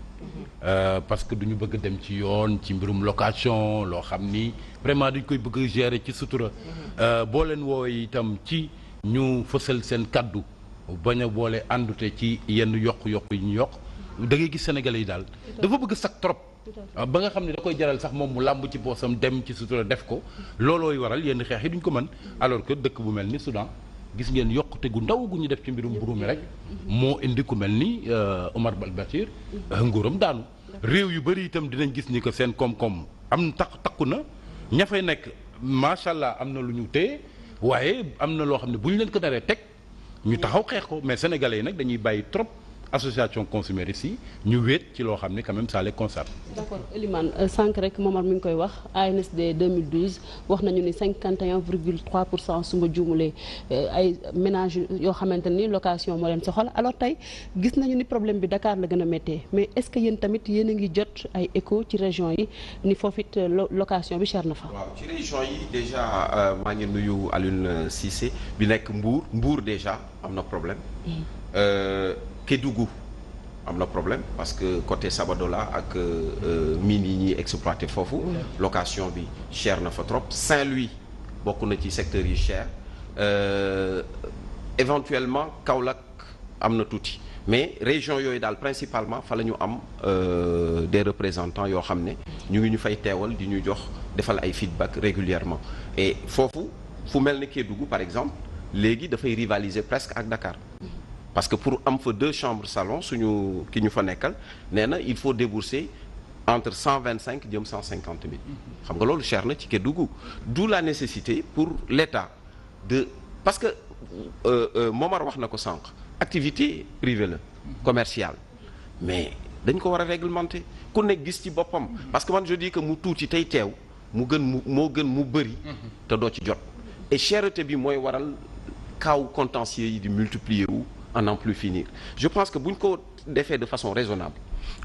parce que duñu bëgg dem ci yoon ci mbirum location loo xam ni vraiment dañ koy bëgg a gérer ci sutura boo leen woowee itam ci ñu fësal seen kaddu bañ a boole àndute ci yenn yokk-yokk yi ñu yokk da ngay gis sénégalais yi daal dafa bëgg sax trop ba nga xam ne da koy jaral sax moom mu làmb ci poosam dem ci sutura def ko loolooy waral yenn xeex yi duñ ko mën alors que dëkk bu mel ni Soudan gis ngeen yokkute gu ndaw gu ñu def ci mbirum mburu mi rek moo indi ku mel ni Omar al-Bashir nguuram daanu réew yu bëri itam dinañ gis ni que seen koom-koom am takku na ña fay nekk macha allah am na lu ñu téye waaye am na loo xam ne bu ñu leen ko daree teg ñu taxaw xeex ko mais sénégalais yi nag dañuy bàyyi trop association consumériste yi ñu wéet ci loo xam ne quand même ça les concerne. d'accord Elimane sànq rek Momar mi ngi koy wax ANSD 2012 wax nañu ni 51,3% su ma juumulee ay ménages yoo xamante ni location moo leen soxal alors tey gis nañu ni problème bi Dakar la gën a méttee mais est-ce que yéen tamit yéen a ngi jot ay écho ci région yi ni foofu it location bi cher na fa. waaw ci région yi déjà maa ngi nuyu Alioune Cissé bi nekk Mbour déjà am na problème. Kédougou am na problème parce que côté Sabadola ak mines yi ñuy exploité foofu location bi cher na fa trop Saint-Louis bokk na ci secteurs yi cher éventuellement Kaolack am na tuuti mais région yooyu daal principalement fa la ñu am des représentants yoo xam ne ñu ngi ñu fay teewal di ñu jox defal ay feedback régulièrement et foofu fu mel ne Kédougou par exemple léegi dafay rivaliser presque ak Dakar parce que pour am fa 2 chambres salon suñu ki ñu fa nekkal nee na il faut débourser entre 125 jëm 150 000 xam nga loolu cher na ci Kédougou d'où la nécessité pour l'État de parce que Momar wax na ko sànq activité privée la commerciale mais dañ ko war a réglementer ku nekk gis ci boppam parce que man je dis que mu tuuti tey teew moo gën mu bëri te doo ci jot et cherté bi mooy waral kaw contentieux yi di multiplier wu à n'en plus finir je pense que bu ñu ko defee de façon raisonnable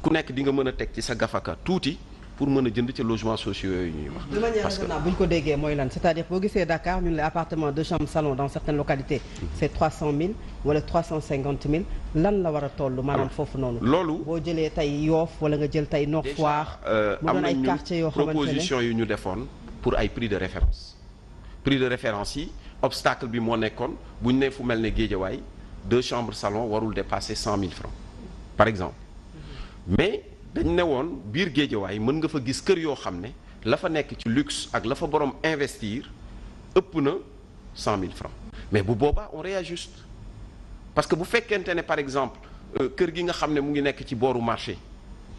ku nekk di nga mën a teg ci sa gafaka tuuti pour mën a jënd ci logements sociaux yooyu ñuy wax. de manière raisonnable bu ñu ko déggee mooy lan c'est-à-dire boo gisee Dakar ñun les appartements 2 chambres salon dans certaines localités c'est 300 000 wala 350 000 lan la war a toll maanaam foofu noonu. loolu boo jëlee tey Yoff wala nga jël tey Nord Foire. mu doon ay quartiers yoo xamante ne proposition yu ñu defoon pour ay prix de référence yi obstacle bi moo nekkoon bu ñu nee fu mel ne Guédiawaye 2 chambres salon warul dépasser 100 000 francs par exemple mais dañ ne woon biir Guédiawaye mën nga fa gis kër yoo xam ne la fa nekk ci luxe ak la fa borom investir ëpp na 100 000 francs mais bu boobaa on réajuste parce que bu fekkente ne par exemple kër gi nga xam ne mu ngi nekk ci booru marché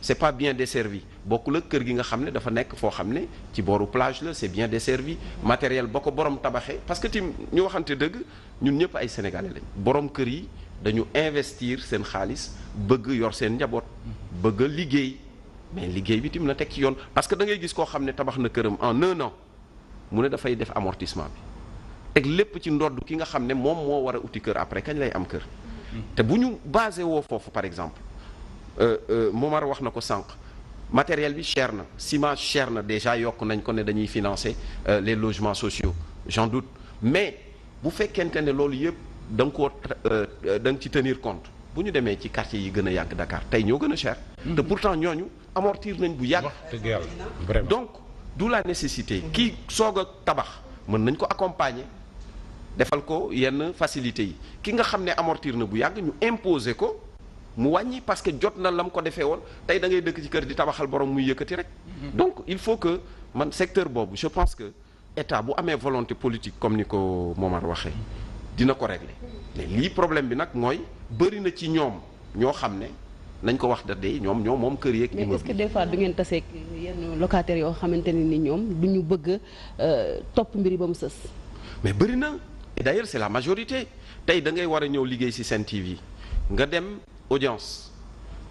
c'est pas bien desservi bokkul ak kër gi nga xam ne dafa nekk foo xam ne ci booru plage la c'est bien desservi matériel ba ko borom tabaxee parce que tim ñu waxante dëgg ñun ñëpp ay sénégalais lañ borom kër yi dañu investir seen xaalis bëgg yor seen njaboot bëgg a liggéey mais liggéey bi tim na teg ci yoon parce que da ngay gis koo xam ne tabax na këram en 1 an mu ne dafay def amortissement bi teg lépp ci ndodd ki nga xam ne moom moo war a uti kër après kañ lay am kër te bu ñu basé woo foofu par exemple Momar wax na ko sànq matériel bi cher na ciment cher na déjà yokk nañ ko ne dañuy financer les logements sociaux j'en doute mais bu fekkente ne loolu yëpp da nga koo da nga ci tenir compte bu ñu demee ci quartier yi gën a yàgg Dakar tey ñoo gën a cher te pourtant ñooñu amortir nañ bu yàgg donc d'où la nécessité kii soog a tabax mën nañ ko accompagner defal ko yenn facilités yi ki nga xam ne amortir na bu yàgg ñu imposer ko mu wàññi parce que jot na la mu ko defee woon tey da ngay dëkk ci kër di tabaxal borom muy yëkkati rek. donc il faut que man secteur boobu je pense que état bu amee volonté politique comme ni ko Momar waxee dina ko régler mais lii problème bi nag mooy bëri na ci ñoom ñoo xam ne nañ ko wax da dee ñoom moom kër yeeg. mais est-ce que des fois du ngeen taseeg yenn locataires yoo xamante ne ni ñoom du ñu bëgg topp mbiri ba mu sës. mais bëri na et d'ailleurs c'est la majorité tey da ngay war a ñëw liggéey ci Sen TV nga dem audience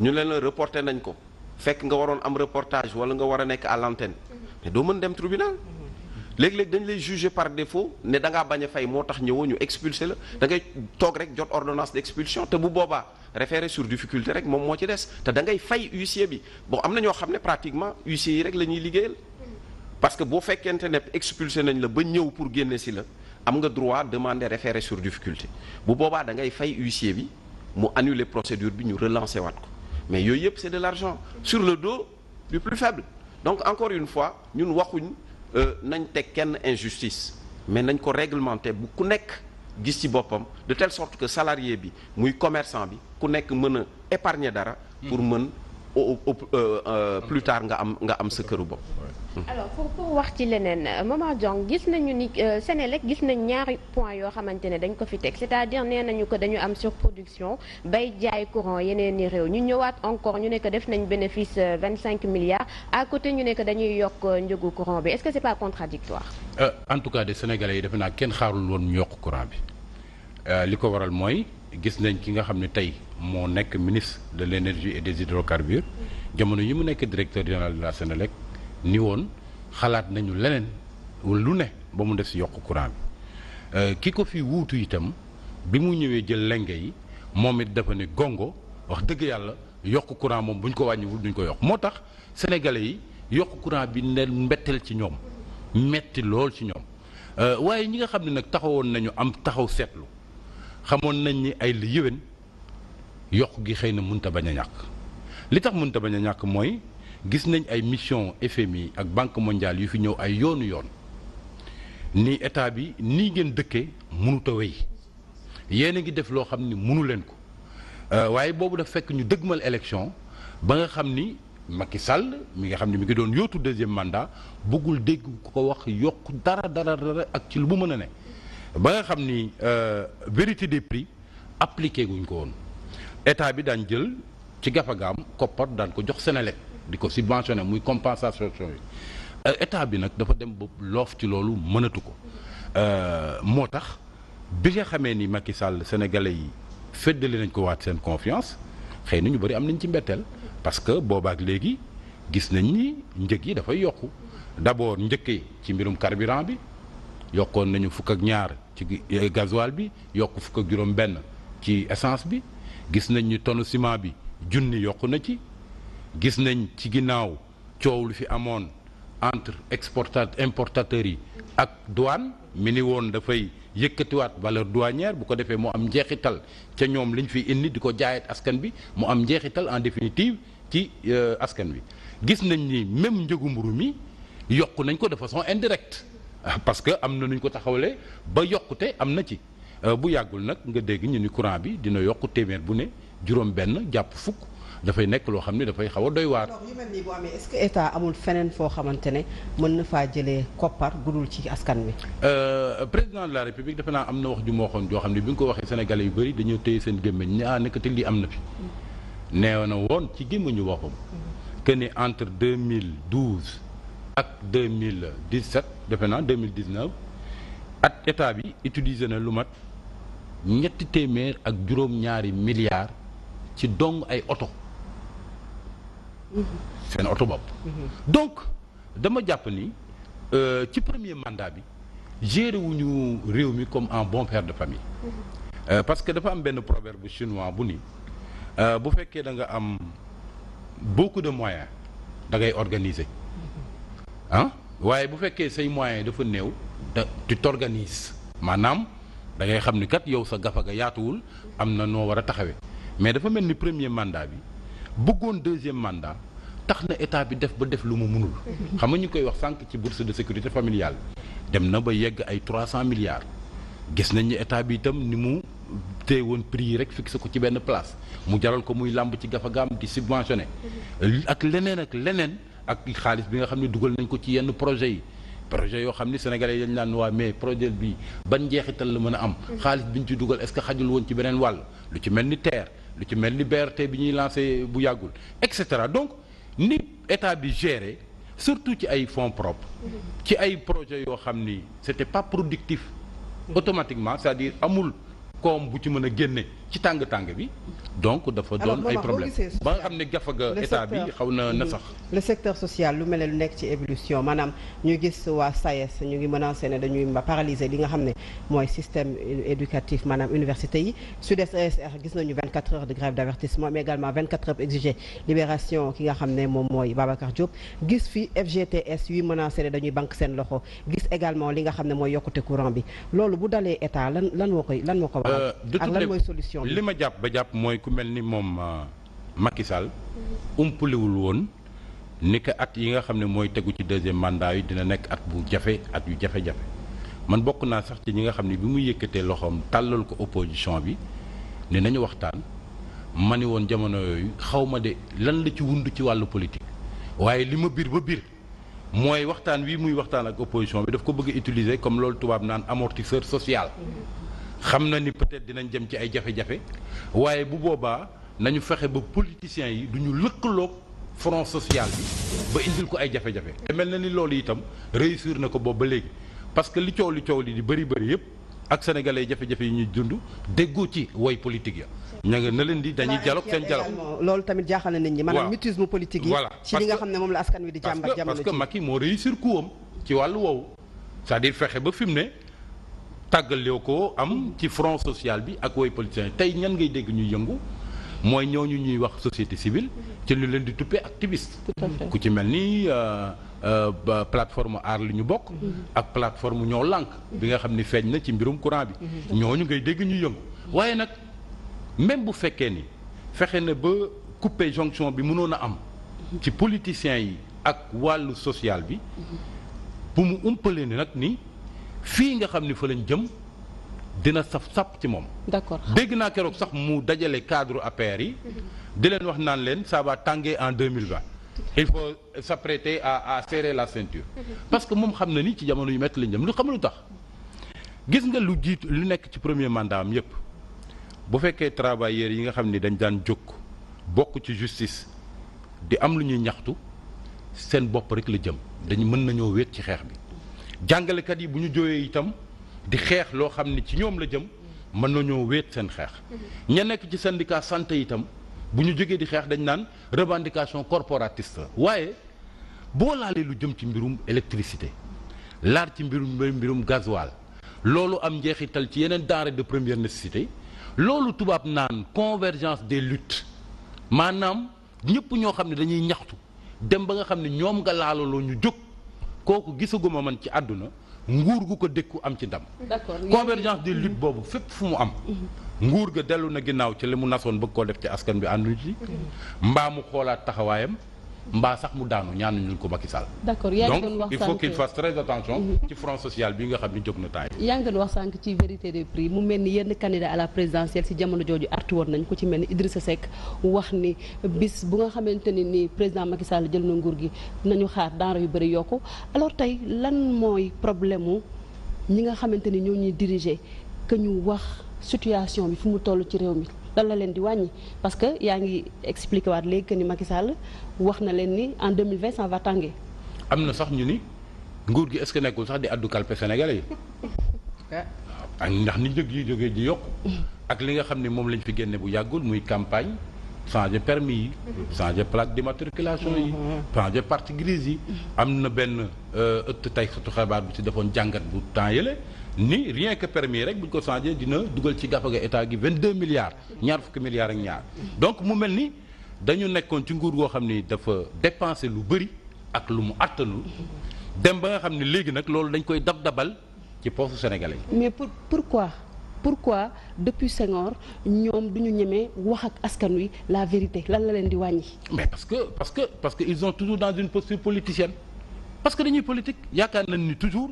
ñu leen la reporté nañ ko fekk nga waroon am reportage wala nga war a nekk à l'antenne mais doo mën dem tribunal. léeg-léeg dañ lay juger par défaut ne da ngaa bañ a fay moo tax ñëwoo ñu expulsé la da ngay toog rek jot ordonnance d'expulsion te bu boobaa référé sur difficulté rek moom moo ci des te da ngay fay huissier bi bon am na ñoo xam ne pratiquement huissier yi rek la ñuy liggéeyal parce que boo fekkente ne expulsé nañ la ba ñëw pour génne si la am nga droit demander référé sur difficulté bu boobaa da ngay fay huissier bi mu annuler procédure bi ñu relancer waat ko mais yooyu yëpp c'est de l'argent sur le dos du plus faible donc encore une fois ñun waxuñ nañ teg kenn injustice mais nañ ko réglementer bu ku nekk gis ci boppam de telle sorte que salarié bi muy commerçant bi ku nekk mën a épargner dara pour mën plus tard nga am sa këru bopp. alors pour wax ci leneen Momar Diong gis nañu ni Senelec gis nañ ñaari point yoo xamante ne dañ ko fi teg c'est-à-dire nee nañu ko dañu am surproduction bay jaay courant yeneen i réew ñu ñëwaat encore ñu ne que def nañ bénéfice 25 milliards à côté ñu ne que dañuy yokk njëgu courant bi est-ce que c'est pas contradictoire en tout cas des Sénégalais yi defe naa kenn xaarul woon ñu yokk courant bi li ko waral mooy gis nañ ki nga xam ne tey moo nekk ministre de l'énergie et des hydrocarbures jamono yi mu nekk directeur général de la Senelec ni woon xalaat nañu leneen lu ne ba mu def ci yokk courant bi ki ko fi wuutu itam bi mu ñëwee jël lenge yi moom it dafa ne gongo wax dëgg yàlla yokk courant moom bu ñu ko wàññiwul duñ ko yokk moo tax sénégalais yi yokk courant bi ne mbetteel ci ñoom metti lool ci ñoom waaye ñi nga xam ne nag taxawoon nañu am taxaw seetlu xamoon nañ ni ay li yéwén yokk gi xëy na mënta bañ a ñàkk li tax mënta bañ a ñàkk mooy gis nañ ay mission FMI ak Banque mondiale yu fi ñëw ay yoonu yoon ni état bi nii ngeen dëkkee mënut a wéy yéen a ngi def loo xam ni mënu leen ko waaye boobu daf fekk ñu dëgmal élection ba nga xam ni Macky Sall mi nga xam ni mi ngi doon yootu deuxième mandat bëggul dégg ko wax yokk dara ak ci lu mu mën a ne ba nga xam ni vérité des prix appliqué guñ ko woon état bi daan jël ci gafagaam koppar daan ko jox Senelec di ko subventionné muy compensation yi état bi nag dafa dem ba loof ci loolu mënatu ko moo tax bi nga xamee ni Macky Sall sénégalais yi feddali nañ ko waat seen confiance xëy na ñu bëri am nañ ci mbetteel parce que boobaak léegi gis nañ ni njëg yi dafay yokku d'abord njëkkee ci mbirum carburant bi yokkoon nañu fukk ak ñaar ci gasoil bi yokk fukk ak juróom benn ci essence bi gis nañ ni tonne ciment bi junni yokku na ci gis nañ ci ginnaaw coow lu fi amoon entre importateurs yi ak douane mi ni woon dafay yëkkatiwaat valeur douanière bu ko defee mu am njeexital ca ñoom liñ fi indi di ko jaayat askan bi mu am njeexital en définitive ci askan bi gis nañ ni même njëgu mburu mi yokku nañ ko de façon indirecte parce que am na nuñ ko taxawalee ba yokkute am na ci bu yàggul nag nga dégg ñu ni courant bi dina yokk téeméer bu ne juróom benn jàpp fukk dafay nekk loo xam ne dafay xaw a doy waar. alors yu mel nii bu amee est-ce que état amul feneen foo xamante ne mën na faa jëlee koppar gudul ci askan wi. président de la république defe naa am na wax ju ma waxoon joo xam ne bi nga ko waxee sénégalais yu bëri dañoo téye seen gémmiñ ne nekkati lii am na fi. nee na woon ci gémmiñu waxam. que ni entre 2012 ak 2017 defe naa 2019 at état bi utilisé na lu mat ñetti téeméer ak juróom-ñaari milliards ci dong ay oto. seen oto bopp. donc dama jàpp ni ci premier mandat bi géré wuñu réew mi comme un bon père de famille. parce que dafa am benn proverbe chinois bu ni bu fekkee da nga am beaucoup de moyens da ngay organiser waaye bu fekkee say moyens dafa néew tu t'organises maanaam da ngay xam ni kat yow sa gafa ga yaatuwul am na noo war a taxawee mais dafa mel ni premier mandat bi bëggoon deuxième mandat tax na état bi def ba def lu mu mënul. xam nga ñu koy wax sànq ci bourse de sécurité familiale dem na ba yegg ay 300 milliards gis nañ ni état bi itam ni mu téye woon prix yi rek fixé ko ci benn place mu jaral ko muy làmb ci gafagaam di subventionné ak leneen ak xaalis bi nga xam ne dugal nañ ko ci yenn projet yoo xam ni sénégalais yi dañ naan waa mais projet bi ban njeexital la mën a am xaalis bi ñu ci dugal est-ce que xajul woon ci beneen wàll lu ci mel ni TER lu ci mel ni BRT bi ñuy lancé bu yàggul et cetera donc ni état bi géré surtout ci ay fonds propres ci ay projets yoo xam ni c'était pas productif automatiquement c'est-à-dire amul koom bu ci mën a génne ci tàng-tàng bi donc dafa doon ay problème ba nga xam ne gafaga état bi xaw na sax le secteur social lu mel ne lu nekk ci ébullition maanaam ñu gis waa SAES ñu ngi menacé ne dañuy paralyser li nga xam ne mooy système éducatif maanaam université yi SUDES ESR gis nañu 24 heures de grève d'avertissement mais également 24 heures exigé libération ki nga xam ne moom mooy Babacar Diop gis fi FGTS yuy menacé ne dañuy banque seen loxo gis également li nga xam ne mooy yokkute courant bi loolu bu dalee état lan moo ko waral ak lan mooy solution bi. li ma jàpp ba jàpp mooy ku mel ni moom Macky Sall umpaliwul woon ni que at yi nga xam ne mooy tegu ci deuxième mandat yi dina nekk at bu jafe at yu jafe-jafe man bokk naa sax ci ñi nga xam ne bi mu yëkkatee loxoom tàllal ko opposition bi ne nañu waxtaan ma ni woon jamono yooyu xaw ma de lan la ci wund ci wàllu politique waaye li ma biir ba biir mooy waxtaan wi muy waxtaan ak opposition bi daf ko bëgg a utiliser comme loolu tubaab naan amortisseur social. xam na ni peut-être dinañ jëm ci ay jafe-jafe waaye bu boobaa nañu fexe ba politiciens yi du ñu lëkkaloog front social bi ba indil ko ay jafe-jafe te mel na ni loolu itam réussir na ko boobu ba léegi parce que li coow li di bëri yëpp ak sénégalais jafe-jafe yi ñuy dund déggoo ci woy politique ya ña nga na leen di dañuy dialogue seen dialogue loolu tamit jaaxal na nit ñi maanaam mutisme politique yi ci li nga xam ne moom la askan wi di jàmbat jamono parce que Macky moo réussir coup-am ci wàllu woowu c'est-à-dire fexe ba fi mu ne tàggalee ko am ci front social bi ak woy politiciens tey ñan ngay dégg ñuy yëngu mooy ñooñu ñuy wax société civile ci lu leen di tuppee activiste ku ci mel ni plateforme aar li ñu bokk ak plateforme ñoo lànk bi nga xam ni feeñ na ci mbirum courant bi ñooñu ngay dégg ñuy yëngu waaye nag même bu fekkee ni fexe na ba couper jonction bi mënoon a am ci politiciens yi ak wàllu social bi bu mu umpalee ni nag ni fii nga xam ni fa lañ jëm dina saf ci moom. d'accord dégg naa keroog sax mu dajale cadre APR yi. di leen wax naan leen ça va tanguer en 2020. il faut s'apprêter à serrer la ceinture. parce que moom xam na ni ci jamono yu métti lañ jëm lu xam lu tax. gis nga lu jiitu lu nekk ci premier mandat am yépp bu fekkee travailleurs yi nga xam ni dañ daan jóg bokk ci justice di am lu ñuy ñaxtu seen bopp rek la jëm dañu mën nañoo wéet ci xeex bi. jàngalekat yi bu ñu jógee itam di xeex loo xam ne ci ñoom la jëm mën nañoo wéet seen xeex ña nekk ci syndicat santé itam bu ñu jógee di xeex dañ naan revendication corporatiste waaye boo laalee lu jëm ci mbirum électricité laal ci mbirum gasoil loolu am njeexital ci yeneen denrées de première nécessité loolu tubaab naan convergence des luttes maanaam ñëpp ñoo xam ne dañuy ñaxtu dem ba nga xam ne ñoom nga laalaloo ñu jóg kooku gisaguma man ci àdduna nguur gu ko dékku am ci ndam. d'accord convergence des luttes boobu fépp fu mu am. nguur ga dellu na ginnaaw ci li mu nasoon bëgg koo def ci askan bi ànduñu ci. mbaa mu xoolaat taxawaayam mbaa sax mu daanu ñaanuñu ko Macky Sall. d'accord yaa ngi doon donc wax il faut qu'il fasse très attention. ci front social bi nga xam ni jóg na taay. yaa ngi doon wax sànq ci vérité des prix mu mel ni yenn candidat à la présidentielle si jamono jooju artu woon nañ ko ci mel ni Idrissa Seck wax ni bis bu nga xamante ne ni président Macky Sall jël na nguur gi nañu xaar denrée yu bëri yokku alors tey lan mooy problème mu ñi nga xamante ni ñoo ñuy diriger que ñu wax situation bi fu mu toll ci réew mi lan la leen di wàññi parce que yaa ngi expliqué waat léegi que ni Macky Sall wax na leen ni en 2020 ça va tanguer. am na sax ñu ni nguur gi est-ce que nekkul sax di addu kalpe sénégalais yi. ak ndax ni njëg yi jógee di yokk ak li nga xam ne moom lañ fi génne bu yàggul muy campagne changer permis yi changer plaque d'immatriculation yi changer partie grise yi am na benn ëtt tay xatu xabaar bu ci defoon jàngat bu temps yële ni rien que permis rek bu ñu ko changer dina dugal ci gafaga état gi 22 milliards ñaar fukki milliards ak ñaar donc mu mel ni dañu nekkoon ci nguur goo xam ni dafa dépenser lu bëri ak lu mu attanul dem ba nga xam ne léegi nag loolu dañ koy dab-dabal ci poosu sénégalais yi. mais pourquoi depuis Senghor ñoom du ñu ñemee wax ak askan wi la vérité lan la leen di wàññi. mais parce que ils sont toujours dans une posture politicienne parce que dañuy politique yaakaar nañ ni toujours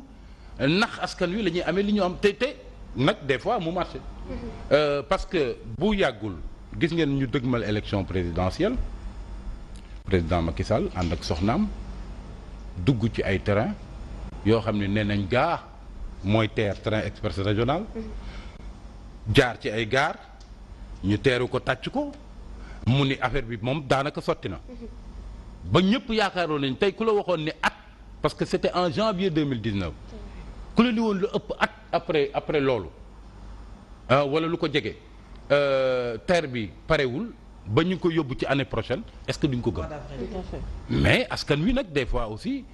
nax askan wi la ñuy amee li ñu am te nag des fois mu marché. parce que bu yàggul gis ngeen ñu dëgmal élection présidentielle président Macky Sall ànd ak soxnaam dugg ci ay terrain yoo xam ne nee nañ gaa mooy TER train express régional jaar ci ay gaar ñu teeru ko tàcc ko mu ni affaire bi moom daanaka sotti na ba ñëpp yaakaaroon nañ tey ku la waxoon ne at parce que c'était en janvier 2019 ku la ni woon lu ëpp at après loolu wala lu ko jege TER bi parewul ba ñu ko yóbbu ci année prochaine est-ce que duñ ko gëm mais askan wi nag des fois aussi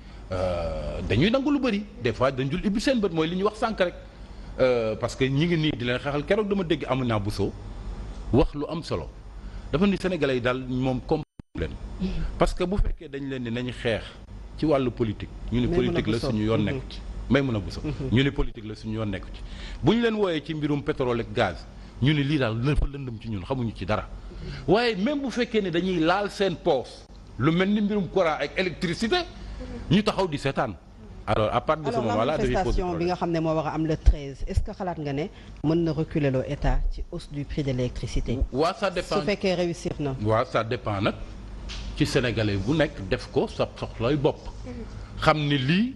dañuy nangu lu bëri des fois dañ dul ibbi seen bët mooy li ñuy wax sànq rek parce que ñi ngi nii di leen xeexal keroog dama dégg Amina Bousso wax lu am solo dafa ni Sénégalais yi daal moom comme leen parce que bu fekkee dañ leen ni nañu xeex ci wàllu politique ñu ni politique la suñu yoon nekku ci Maïmouna Bousso ñu ni politique la suñu yoon nekku ci bu ñu leen wooyee ci mbirum pétrole ak gaz ñu ni lii daal dafa lëndëm ci ñun xamuñu ci dara waaye même bu fekkee ne dañuy laal seen poos lu mel ni mbirum courant ak électricité ñu taxaw di seetaan alors à partir de ce moment là manifestation bi nga xam ne moo war a am le 13 est-ce que xalaat nga ne mën na reculer loo état ci hausse du prix de l'électricité waaw ça dépend su fekkee réussir na waaw ça dépend nag ci sénégalais bu nekk def ko sa soxlay bopp xam ni lii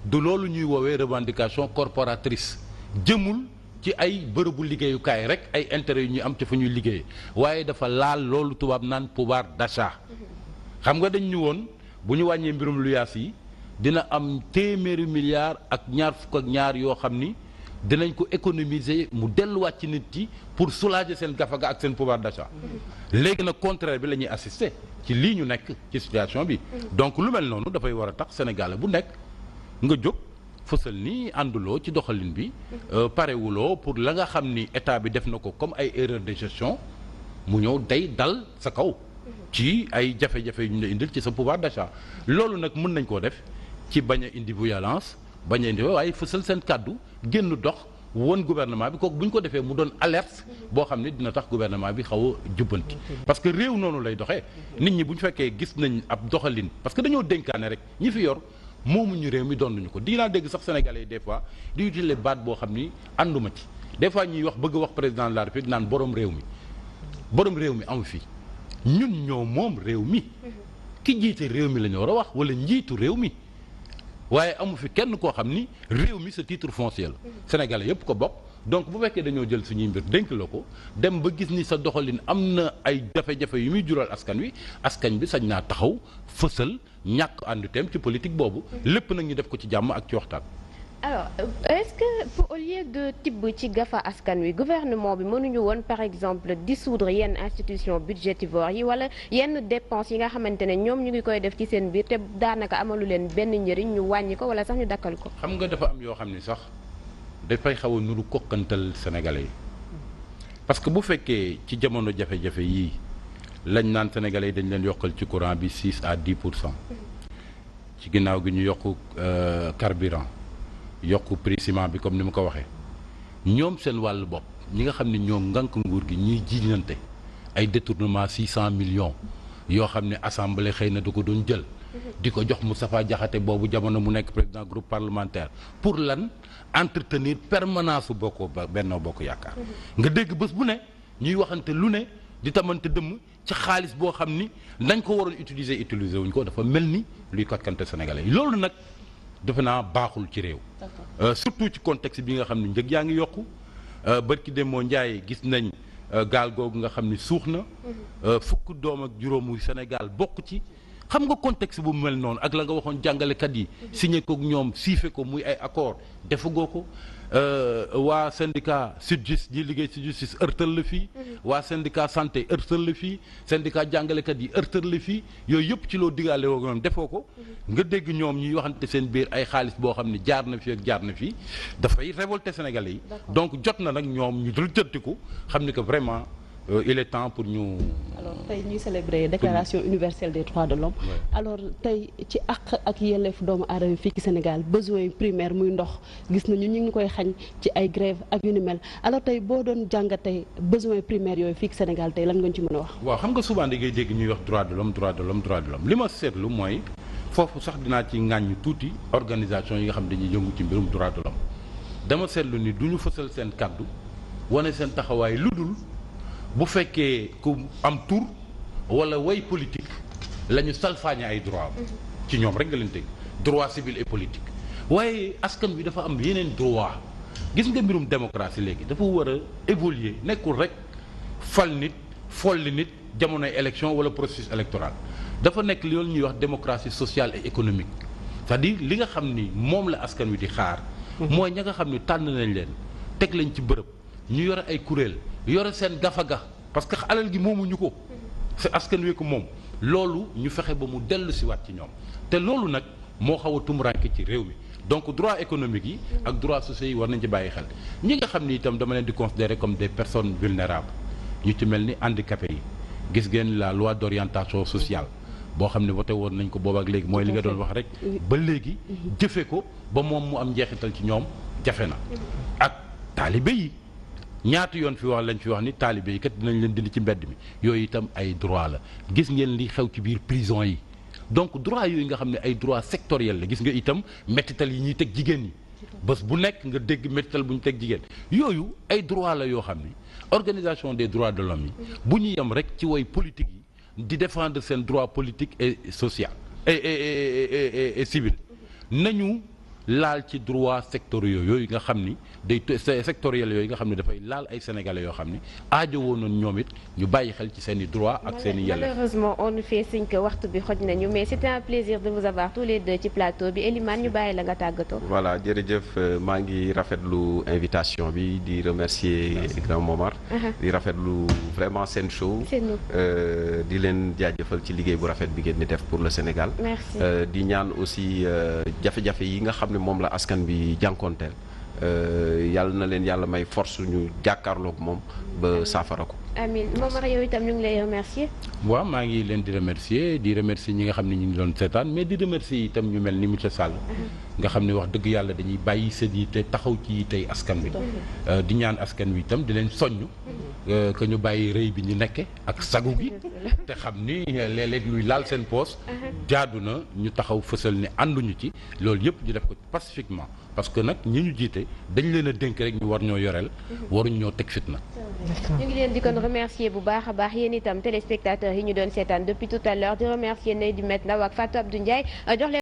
du loolu ñuy woowee revendication corporatrice jëmul ci ay bërëbu liggéeyukaay rek ay intérêts yu ñuy am ci fa ñuy liggéey waaye dafa laal loolu tubaab naan pouvoir d'achat xam nga dañ ñu woon bu ñu wàññee mbirum luyaas yi dina am téeméeri milliards ak ñaar fukk ak ñaar yoo xam ni dinañ ko économiser mu delluwaat ci nit yi pour soulager seen gafaga ak seen pouvoir d'achat léegi nag contraire bi la ñuy assister ci lii ñu nekk ci situation bi donc lu mel noonu dafay war a tax sénégalais bu nekk nga jóg fësal ni ànduloo ci doxalin bi parewuloo pour la nga xam ni état bi def na ko comme ay erreur de gestion mu ñëw day dal sa kaw ci ay jafe-jafe yu ñu la indil ci sa pouvoir d'achat loolu nag mën nañ koo def ci bañ a indi violence bañ a indi waaye fësal seen kàddu génn dox woon gouvernement bi kooku bu ñu ko defee mu doon alerte boo xam ne dina tax gouvernement bi xaw a jubbanti parce que réew noonu lay doxee nit ñi bu ñu fekkee gis nañ ab doxalin parce que dañoo dénkaane rek ñi fi yor moomuñu réew mi donnuñu ko dinaa dégg sax sénégalais yi des fois di utiliser baat boo xam ni ànduma ci des fois ñuy wax bëgg wax président de la république naan borom réew mi amu fi ñun ñoo moom réew mi ki jiite réew mi la ñu war a wax wala njiitu réew mi waaye amu fi kenn koo xam ni réew mi sa titre foncier la sénégalais yëpp ko bokk donc bu fekkee dañoo jël suñuy mbir dénk la ko dem ba gis ni sa doxalin am na ay jafe-jafe yu muy jural askan bi sañ naa taxaw fësal ñàkk ànduteem ci politique boobu lépp nag ñu def ko ci jàmm ak ci waxtaan. alors est-ce que au lieu de tibb ci gafa askan wi gouvernement bi mënuñu woon par exemple dissoudre yenn institution budgétivores yi wala yenn dépenses yi nga xamante ne ñoom ñu ngi koy def ci seen biir te daanaka amalu leen benn njëriñ ñu wàññi ko wala sax ñu dakkal ko. xam nga dafa am yoo xam ni sax dafay xaw a nuru kokkantal sénégalais yi parce que bu fekkee ci jamono jafe-jafe yii lañ naan sénégalais yi dañ leen yokkal ci courant bi 6 à 10% ci ginnaaw gi ñu yokk carburant. yokk prix ciment bi comme ni mu ko waxee ñoom seen wàllu bopp ñi nga xam ne ñoo ngànk nguur gi ñuy jiiñante ay détournement 600 millions yoo xam ne assemblée xëy na du ko doon jël di ko jox Moustapha Diakhaté boobu jamono mu nekk président groupe parlementaire pour lan entretenir permanence su Benno Bokk Yaakaar nga dégg bés bu ne ñuy waxante lu ne di tamante dëmm ci xaalis boo xam ni nañ ko waroon utiliser wuñ ko dafa mel ni luy kotkante sénégalais yi loolu nag defe naa baaxul ci réew surtout ci contexte bi nga xam ne njëg yaa ngi yokku barki Demba Ndiaye gis nañ gaal googu nga xam ni suux na fukk doom ak juróomu Sénégal bokk ci xam nga contexte bu mel noonu ak la nga waxoon jàngalekat yi signé ko ñoom siife ko muy ay accord defagoo ko waa syndicat SYTJUST ñi liggéey ci justice ërtal la fii waa syndicat santé ërtal la fii syndicat jàngalekat yi ërtal la fii yooyu yëpp ci loo digaale woo ñoom defoo ko nga dégg ñoom ñuy waxante seen biir ay xaalis boo xam ne jaar na fi ak jaar na fii dafay révolter sénégalais yi donc jot na nag ñoom ñu dul jëntiku xam ni que vraiment il est temps pour ñu. alors tey ñuy célébrer déclaration universelle des droits de l'homme alors tey ci àq ak yelleef doomu aadama fii ci Sénégal besoin primaire muy ndox gis nañu ñu ngi koy xañ ci ay grève ak yu ni mel alors tey boo doon jàngat tey besoin primaire yooyu fii ci Sénégal tey lan nga ci mën a wax. waaw xam nga souvent da ngay dégg ñuy wax droit de l'homme li ma seetlu mooy foofu sax dinaa ci ŋàññi tuuti organisation yi nga xam dañuy yëngu ci mbirum droit de l'homme dama seetlu ni du ñu fësal seen kàddu wane seen taxawaay lu dul bu fekkee ku am tur wala way politique la ñu salfaañe ay droit ci ñoom rek nga leen teg droit civil et politique waaye askan bi dafa am yeneen droit gis nga mbirum démocratie léegi dafa war a évoluer nekkul rek fal nit folli nit jamonoy élection wala processus électoral dafa nekk loolu ñuy wax démocratie sociale et économique c'est-à-dire li nga xam ni moom la askan wi di xaar mooy ña nga xam ni tànn nañ leen teg lañ ci bërëb ñu yore ay kuréel yore seen gafaga parce que alal gi moomuñu ko c'est askan wi ko moom loolu ñu fexe ba mu dellu si waat ci ñoom te loolu nag moo xaw a tumuraanke ci réew mi donc droit économique yi ak droit sociaux yi war nañ ci bàyyi xel ñi nga xam ni itam dama leen di considérer comme des personnes vulnérables ñu ci mel ni handicapé yi gis ngeen la loi d'orientation sociale boo xam ne voté woon nañ ko boobu ak léegi mooy li nga doon wax rek ba léegi jëfe ko ba moom mu am njeexital ci ñoom jafe na ak taalibe yi ñaata yoon fi wax lañ fi wax ni taalibe yi kat dinañ leen dindi ci mbedd mi yooyu itam ay droit la gis ngeen li xew ci biir prison yi donc droit yooyu nga xam ne ay droit sectoriel la gis nga itam mettital yi ñuy teg jigéen ñi bés bu nekk nga dégg mettital bu ñu teg jigéen yooyu ay droit la yoo xam ni organisation des droits de l'homme yi bu ñu yem rek ci way politique yi di défendre seen droit politique et social et civil nañu laal ci droit sectoriels yooyu nga xam ni day sectoriels yooyu nga xam ne dafay laal ay sénégalais yoo xam ni aajo woon nañ ñoom it ñu bàyyi xel ci seen i droit ak seen i yelleef. Malheureusement on nous fait signe que waxtu bi xoj nañu mais c'était un plaisir de vous avoir tous les deux ci plateau bi Elimane ñu bàyyi la nga tàggatoo. voilà jërëjëf maa ngi rafetlu invitation bi di remercier Grand Momar. di rafetlu vraiment seen show. di leen jaajëfal ci liggéey bu rafet bi ngeen di def pour le Sénégal. merci di ñaan aussi jafe-jafe yi nga xam ne moom la askan bi jànkoonteel yàlla na leen yàlla may force ñu jàkkaarloog moom ba saafara ko. amiin Momar yow itam ñu ngi lay remercier. waaw maa ngi leen di remercier ñi nga xam ne ñu ngi doon seetaan mais di remercier itam ñu mel ni monsieur Sall. nga xam ne wax dëgg yàlla dañuy bàyyi seen yi te taxaw ci tey askan wi. di ñaan askan wi itam di leen soññ. que ñu bàyyi rëy bi ñu nekke ak sagu gi te xam ni léeg-léeg luy laal seen poos jaadu na ñu taxaw fësal ne ànduñu ci loolu yëpp ñu def ko pacifiquement parce que nag ñi ñu jiite dañ leen a dénk rek ñu war ñoo yoreel waruñ ñoo teg fitna. ñu ngi leen di kon remercier bu baax a baax yéen itam téléspectateurs yi ñu doon seetaan depuis tout à l'heure di remercier Ndeye Dimet Ndaw ak Fatou Abdou Ndiaye jox leen